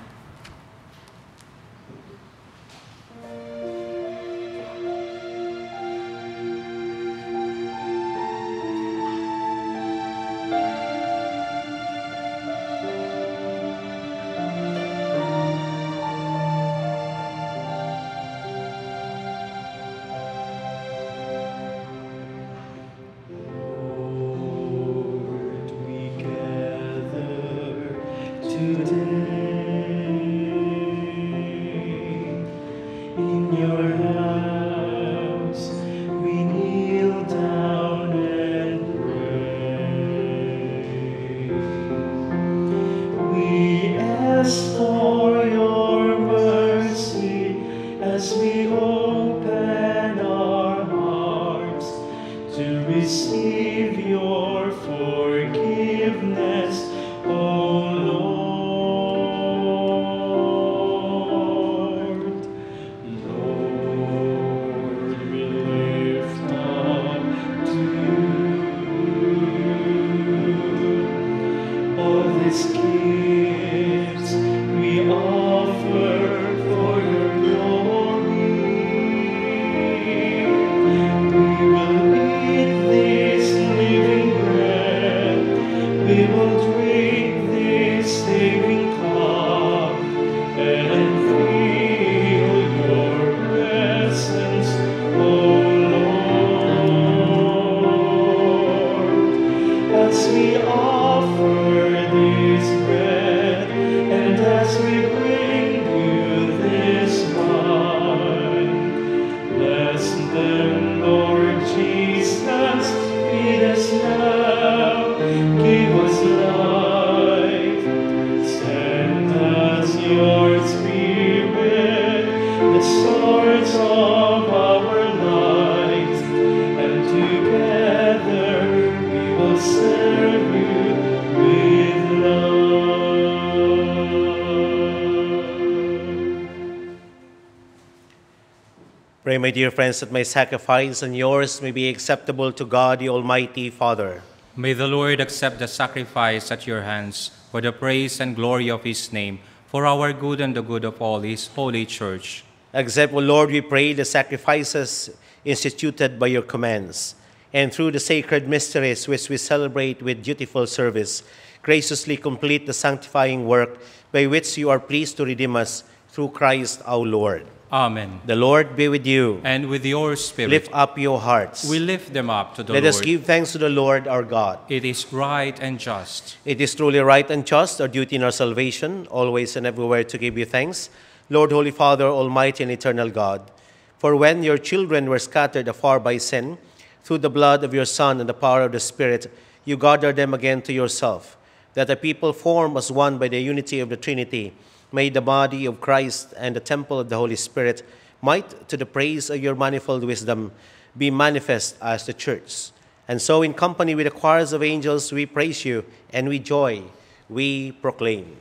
Pray, my dear friends, that my sacrifice and yours may be acceptable to God, the Almighty Father. May the Lord accept the sacrifice at your hands for the praise and glory of his name, for our good and the good of all his holy church. Accept, O Lord, we pray, the sacrifices instituted by your commands, and through the sacred mysteries which we celebrate with dutiful service, graciously complete the sanctifying work by which you are pleased to redeem us through Christ our Lord. Amen. The Lord be with you. And with your spirit. Lift up your hearts. We lift them up to the Lord. Let us give thanks to the Lord our God. It is right and just. It is truly right and just, our duty in our salvation, always and everywhere to give you thanks, Lord, Holy Father, Almighty and eternal God. For when your children were scattered afar by sin, through the blood of your Son and the power of the Spirit, you gathered them again to yourself, that a people formed as one by the unity of the Trinity, may the body of Christ and the temple of the Holy Spirit, might, to the praise of your manifold wisdom, be manifest as the church. And so in company with the choirs of angels, we praise you, and with joy we proclaim.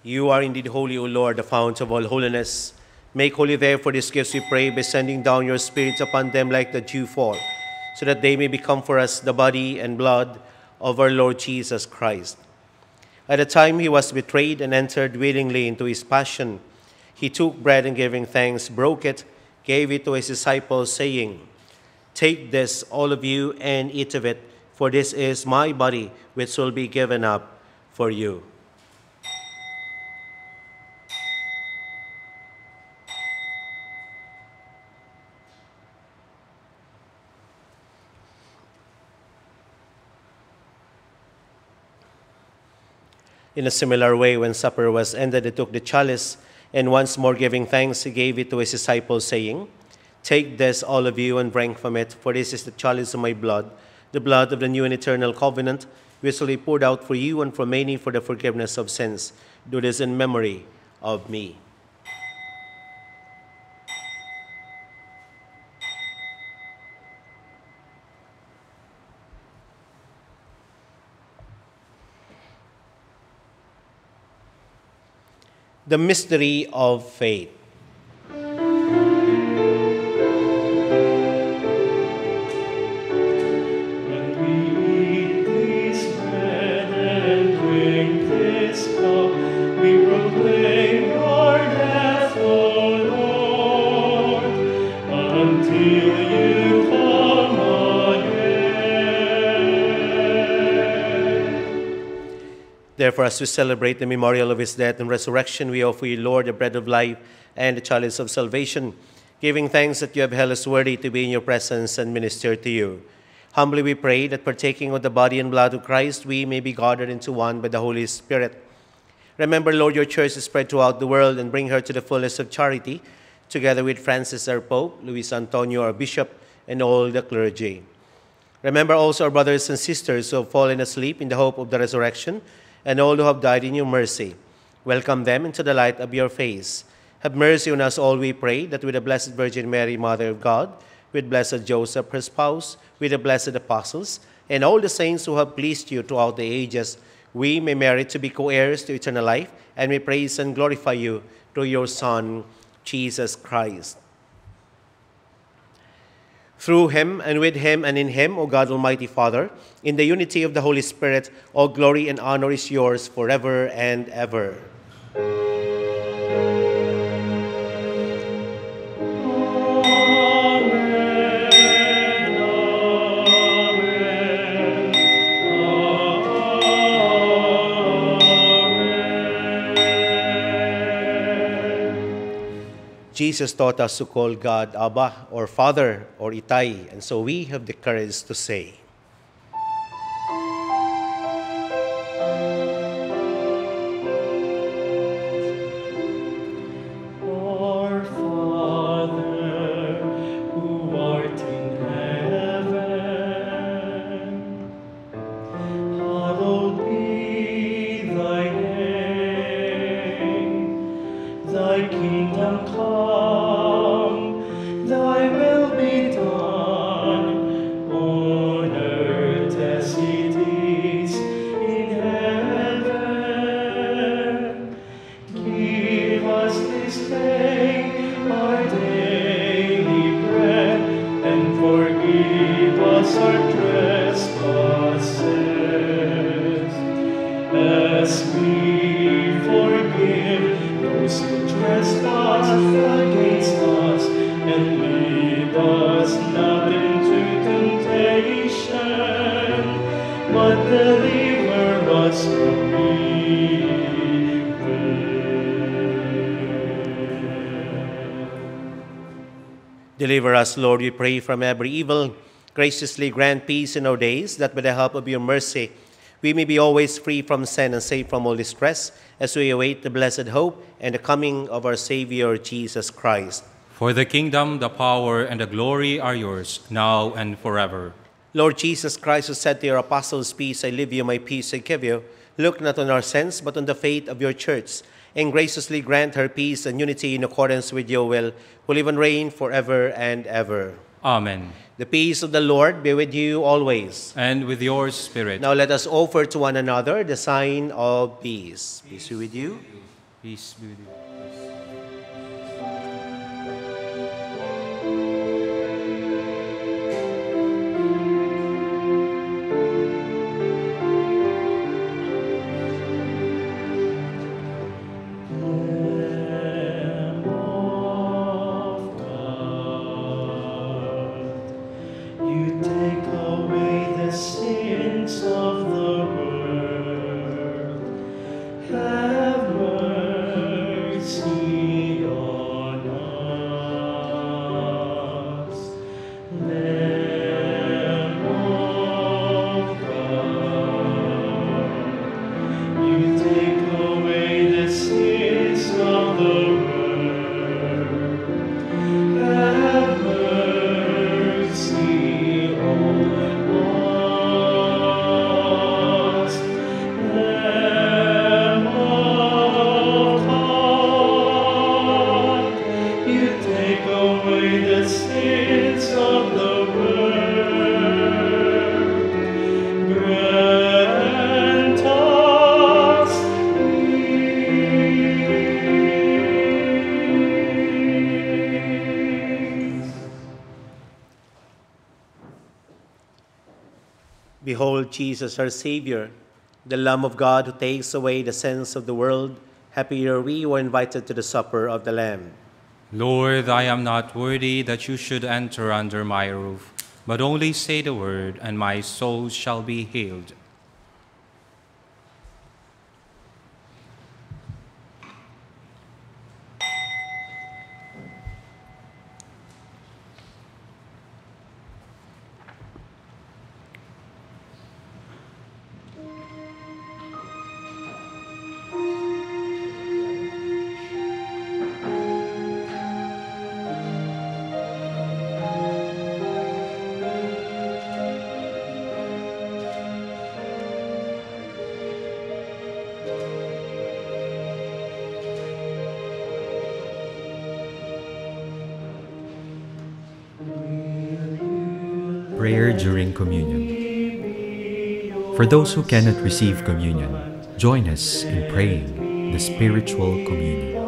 You are indeed holy, O Lord, the fount of all holiness. Make holy therefore these gifts, we pray, by sending down your Spirit upon them like the dew fall, so that they may become for us the body and blood of our Lord Jesus Christ. At the time he was betrayed and entered willingly into his passion, he took bread and giving thanks, broke it, gave it to his disciples, saying, "Take this, all of you, and eat of it, for this is my body, which will be given up for you." In a similar way, when supper was ended, he took the chalice, and once more giving thanks, he gave it to his disciples, saying, "Take this, all of you, and drink from it, for this is the chalice of my blood, the blood of the new and eternal covenant, which will be poured out for you and for many for the forgiveness of sins. Do this in memory of me." The mystery of faith. When we eat this bread and drink this cup, we proclaim your death, O Lord, until you come again. Therefore, as we celebrate the memorial of his death and resurrection, we offer you, Lord, the bread of life and the chalice of salvation, giving thanks that you have held us worthy to be in your presence and minister to you. Humbly we pray that, partaking of the body and blood of Christ, we may be gathered into one by the Holy Spirit. Remember, Lord, your church is spread throughout the world, and bring her to the fullness of charity, together with Francis our Pope, Luis Antonio our Bishop, and all the clergy. Remember also our brothers and sisters who have fallen asleep in the hope of the resurrection, and all who have died in your mercy. Welcome them into the light of your face. Have mercy on us all, we pray, that with the Blessed Virgin Mary, Mother of God, with blessed Joseph, her spouse, with the blessed apostles, and all the saints who have pleased you throughout the ages, we may merit to be co-heirs to eternal life, and may praise and glorify you through your Son, Jesus Christ. Through him, and with him, and in him, O God, Almighty Father, in the unity of the Holy Spirit, all glory and honor is yours forever and ever. Jesus taught us to call God Abba, or Father, or Itay, and so we have the courage to say, Our Father, who art in heaven, hallowed be thy name. Thy kingdom come, thy will be done, on earth as it is in heaven. Give us this day our daily bread, and forgive us our trespasses, as we forgive those who trespass against us. And lead us not into temptation, but deliver us from evil. Deliver us, Lord, we pray, from every evil. Graciously grant peace in our days, that by the help of your mercy we may be always free from sin and safe from all distress, as we await the blessed hope and the coming of our Savior, Jesus Christ. For the kingdom, the power, and the glory are yours, now and forever. Lord Jesus Christ, who said to your apostles, "Peace I leave you, my peace I give you," look not on our sins, but on the faith of your church, and graciously grant her peace and unity in accordance with your will, who live and reign forever and ever. Amen. The peace of the Lord be with you always. And with your spirit. Now let us offer to one another the sign of peace. Peace be with you. Peace be with you. Behold Jesus, our Savior, the Lamb of God who takes away the sins of the world. Happy are we who are invited to the supper of the Lamb. Lord, I am not worthy that you should enter under my roof, but only say the word, and my soul shall be healed. Prayer during communion. For those who cannot receive communion, join us in praying the spiritual communion.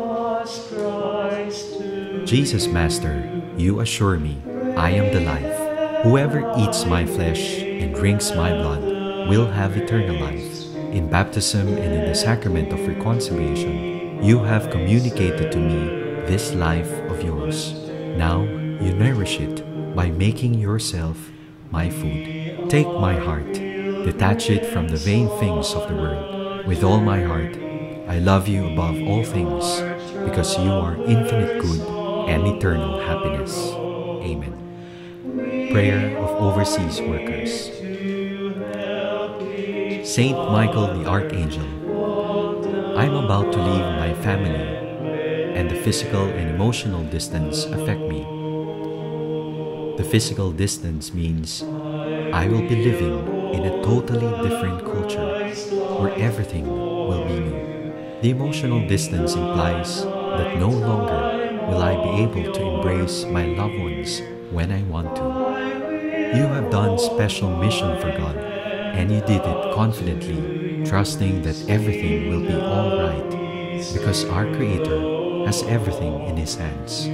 Jesus, Master, you assure me, I am the life. Whoever eats my flesh and drinks my blood will have eternal life. In baptism and in the sacrament of reconciliation, you have communicated to me this life of yours. Now you nourish it by making yourself my food. Take my heart, detach it from the vain things of the world. With all my heart, I love you above all things, because you are infinite good and eternal happiness. Amen. Prayer of Overseas Workers. Saint Michael the Archangel, I am about to leave my family, and the physical and emotional distance affect me. The physical distance means I will be living in a totally different culture where everything will be new. The emotional distance implies that no longer will I be able to embrace my loved ones when I want to. You have done special mission for God, and you did it confidently, trusting that everything will be all right, because our Creator has everything in His hands.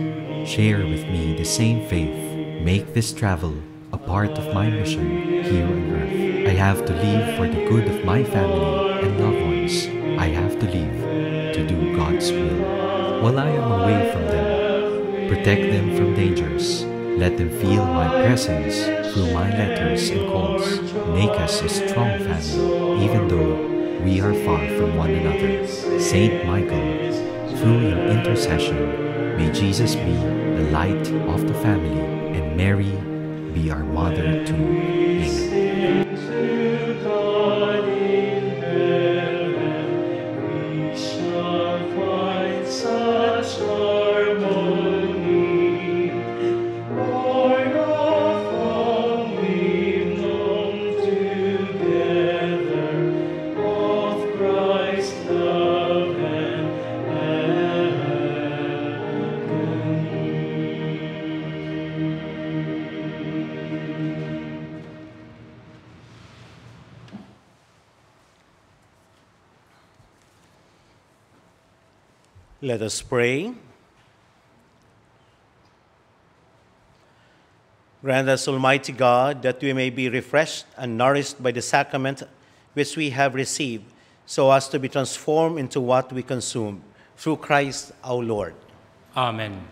Share with me the same faith. Make this travel a part of my mission here on earth. I have to leave for the good of my family and loved ones. I have to leave to do God's will. While I am away from them, protect them from dangers. Let them feel my presence through my letters and calls. Make us a strong family, even though we are far from one another. Saint Michael, through your intercession, May Jesus be the light of the family, and Mary be our mother too. Amen. To God in heaven, we shall find such harmony. Born of all we've known together, of Christ's love and Let us pray. Grant us, Almighty God, that we may be refreshed and nourished by the sacrament which we have received, so as to be transformed into what we consume, through Christ our Lord. Amen.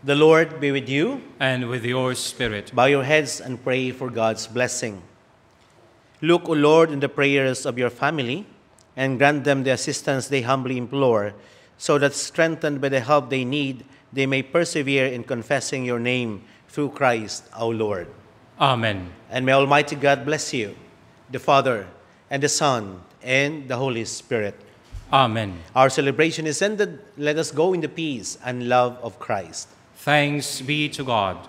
The Lord be with you. And with your spirit. Bow your heads and pray for God's blessing. Look, O Lord, in the prayers of your family, and grant them the assistance they humbly implore, so that, strengthened by the help they need, they may persevere in confessing your name through Christ our Lord. Amen. And may Almighty God bless you, the Father, and the Son, and the Holy Spirit. Amen. Our celebration is ended. Let us go in the peace and love of Christ. Thanks be to God.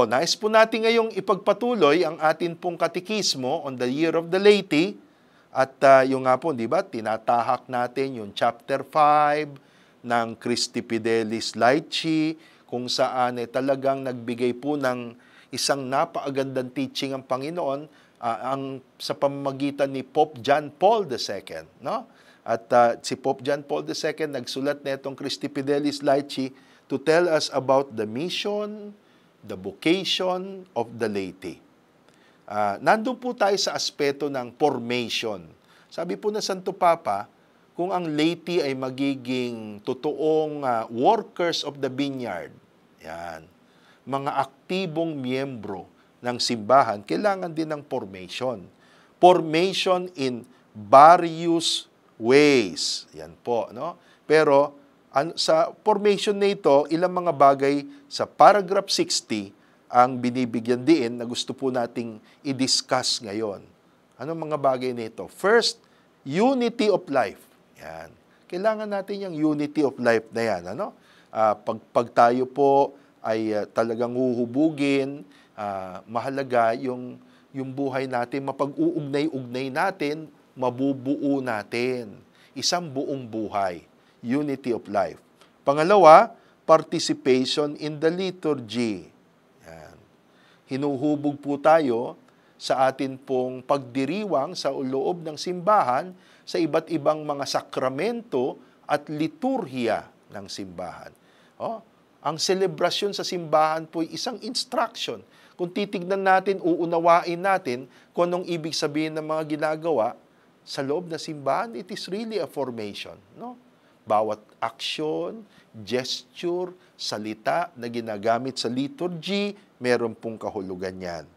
Nais po natin ngayong ipagpatuloy ang atin pong katekismo on the Year of the Laity. At yung nga po, di ba, tinatahak natin yung chapter 5 ng Christi Fidelis Laici, kung saan talagang nagbigay po ng isang napakagandang teaching ang Panginoon sa pamamagitan ni Pope John Paul II. No? At si Pope John Paul II nagsulat na itong Christi Fidelis Laici to tell us about the mission, the vocation of the laity. Nandun po tayo sa aspeto ng formation. Sabi po na Santo Papa, kung ang laity ay magiging totoong workers of the vineyard, yan, mga aktibong miyembro ng simbahan, kailangan din ng formation. Formation in various ways. Yan po, no? Pero sa formation na ito, ilang mga bagay sa paragraph 60 ang binibigyan din na gusto po nating i-discuss ngayon. Anong mga bagay na ito? First, unity of life. Yan. Kailangan natin yung unity of life na yan. Ano? Pag tayo po ay talagang huhubugin, mahalaga yung buhay natin, mapag-uugnay-ugnay natin, mabubuo natin. Isang buong buhay. Unity of life. Pangalawa, participation in the liturgy. Yan. Hinuhubog po tayo sa atin pong pagdiriwang sa loob ng simbahan sa iba't ibang mga sakramento at liturhiya ng simbahan. Ang selebrasyon sa simbahan po ay isang instruction. Kung titignan natin, uunawain natin kung anong ibig sabihin ng mga ginagawa sa loob ng simbahan, it is really a formation, no? Bawat aksyon, gesture, salita na ginagamit sa liturgy, meron pong kahulugan yan.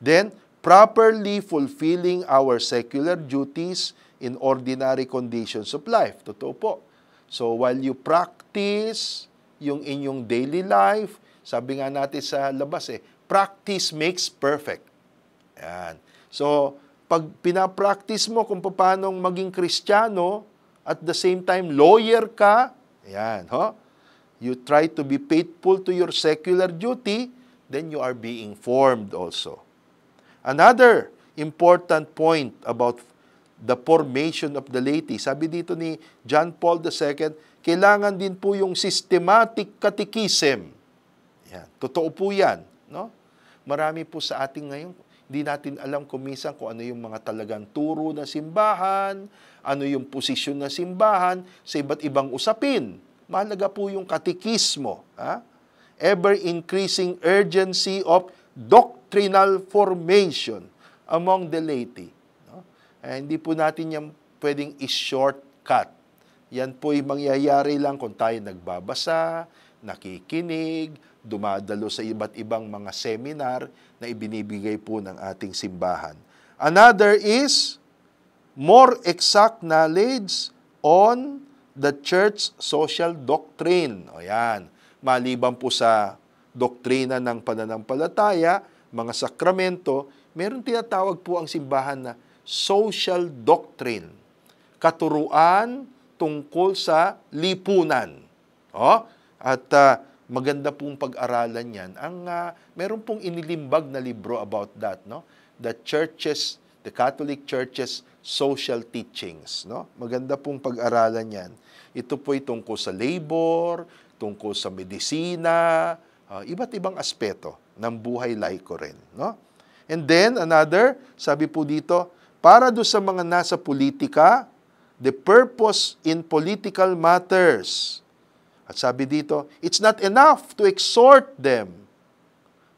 Then, properly fulfilling our secular duties in ordinary conditions of life. Totoo po. So, while you practice yung inyong daily life, sabi nga natin sa labas practice makes perfect. Yan. So, pag pinapractice mo kung paano maging Kristiyano, at the same time lawyer ka, ayan, you try to be faithful to your secular duty, then you are being formed also. Another important point about the formation of the laity, sabi dito ni John Paul II, kailangan din po yung systematic catechism. Yan, totoo po yan. No? Marami po sa ating ngayon, hindi natin alam kumisan kung ano yung mga talagang turo ng simbahan, ano yung posisyon ng simbahan sa iba't ibang usapin. Mahalaga po yung katekismo. Ever-increasing urgency of doctrinal formation among the laity. No? Hindi po natin yan pwedeng i-shortcut. Yan po'y mangyayari lang kung tayo nagbabasa, nakikinig, dumadalo sa iba't ibang mga seminar na ibinibigay po ng ating simbahan. Another is more exact knowledge on the church social doctrine. O yan, maliban po sa doktrina ng pananampalataya, mga sakramento, meron tinatawag po ang simbahan na social doctrine. Katuruan tungkol sa lipunan. At maganda pong pag-aralan yan. Meron pong inilimbag na libro about that, no? The Catholic Church's social teachings, no? Maganda pong pag-aralan yan. Ito po'y tungkol sa labor, tungkol sa medisina, iba't ibang aspeto ng buhay laiko rin, no? And then another, sabi po dito, para do sa mga nasa politika, the purpose in political matters. At sabi dito, it's not enough to exhort them.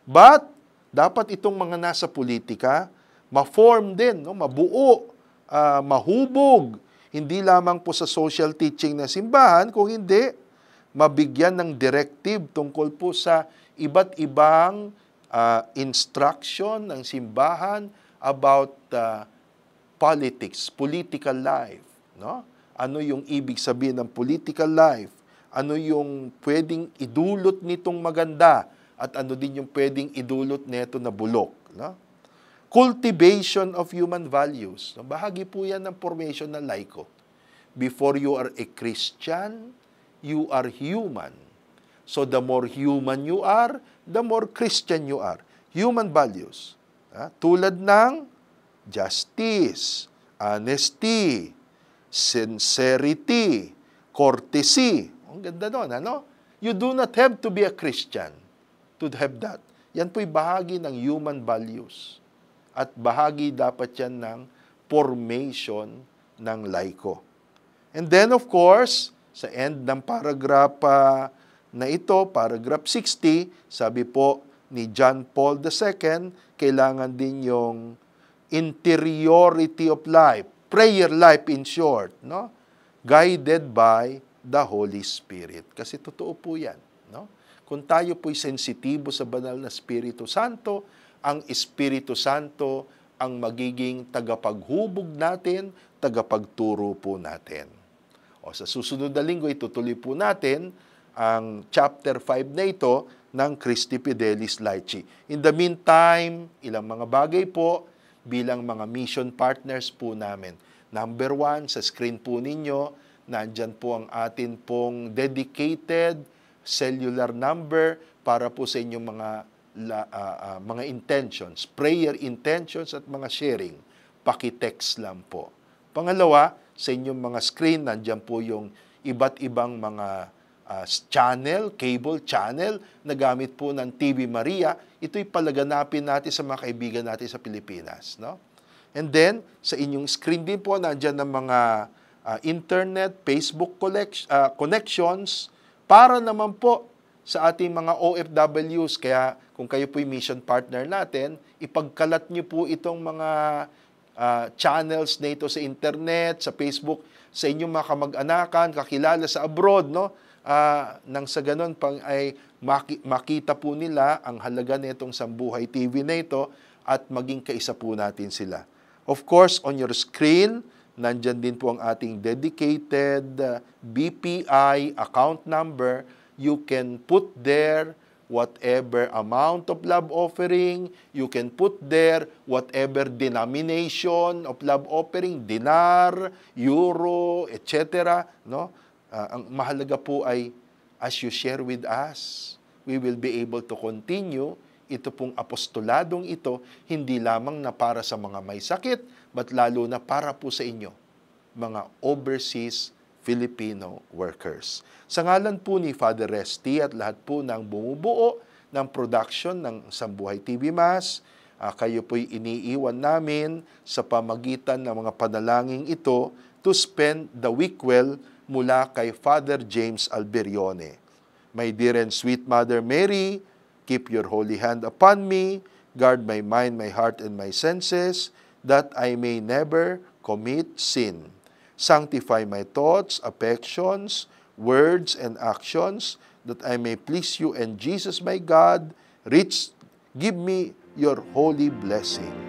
But, dapat itong mga nasa politika, ma-form din, no? Mabuo, mahubog. Hindi lamang po sa social teaching ng simbahan, kung hindi, mabigyan ng directive tungkol po sa iba't ibang instruction ng simbahan about politics, political life. No? Ano yung ibig sabihin ng political life? Ano yung pwedeng idulot nitong maganda? At ano din yung pwedeng idulot nito na bulok? No? Cultivation of human values. No? Bahagi po yan ng formation ng laiko. Before you are a Christian, you are human. So the more human you are, the more Christian you are. Human values. Tulad ng justice, honesty, sincerity, courtesy. Ang ganda doon, ano? You do not have to be a Christian to have that. Yan po'y bahagi ng human values. At bahagi dapat yan ng formation ng laiko. And then, of course, sa end ng paragraph na ito, paragraph 60, sabi po ni John Paul II, kailangan din yung interiority of life, prayer life in short, no? Guided by the Holy Spirit. Kasi totoo po yan. No? Kung tayo po'y sensitibo sa banal na Espiritu Santo, ang Espiritu Santo ang magiging tagapaghubog natin, tagapagturo po natin. O sa susunod na linggo, itutuloy po natin ang chapter 5 na ito ng Christi Fidelis Laici. In the meantime, ilang mga bagay po bilang mga mission partners po namin. Number 1, sa screen po ninyo, nandyan po ang atin pong dedicated cellular number para po sa inyong mga intentions, prayer intentions at mga sharing. Paki-text lang po. Pangalawa, sa inyong mga screen, nandyan po yung iba't ibang mga channel, cable channel na gamit po ng TV Maria. Ito'y palaganapin natin sa mga kaibigan natin sa Pilipinas. No? And then, sa inyong screen din po, nandyan ng mga internet, Facebook connections para naman po sa ating mga OFWs. Kaya kung kayo po'y mission partner natin, ipagkalat nyo po itong mga channels na ito sa internet, sa Facebook, sa inyong mga kamag-anakan, kakilala sa abroad, no? Nang sa ganun pang ay makita po nila ang halaga nitong Sambuhay TV na ito at maging kaisa po natin sila. Of course, on your screen, nandyan din po ang ating dedicated BPI account number. You can put there whatever amount of love offering, you can put there whatever denomination of love offering, dinar, euro, etc. No? Ang mahalaga po ay as you share with us, we will be able to continue ito pong apostoladong ito, hindi lamang na para sa mga may sakit, but lalo na para po sa inyo, mga overseas Filipino workers. Sa ngalan po ni Father Resty at lahat po ng bumubuo ng production ng Sambuhay TV Mass, kayo po'y iniiwan namin sa pamagitan ng mga panalangin ito to spend the week well mula kay Father James Alberione. My dear and sweet Mother Mary, keep your holy hand upon me, guard my mind, my heart, and my senses, that I may never commit sin. Sanctify my thoughts, affections, words, and actions, that I may please you and Jesus my God. Give me your holy blessing.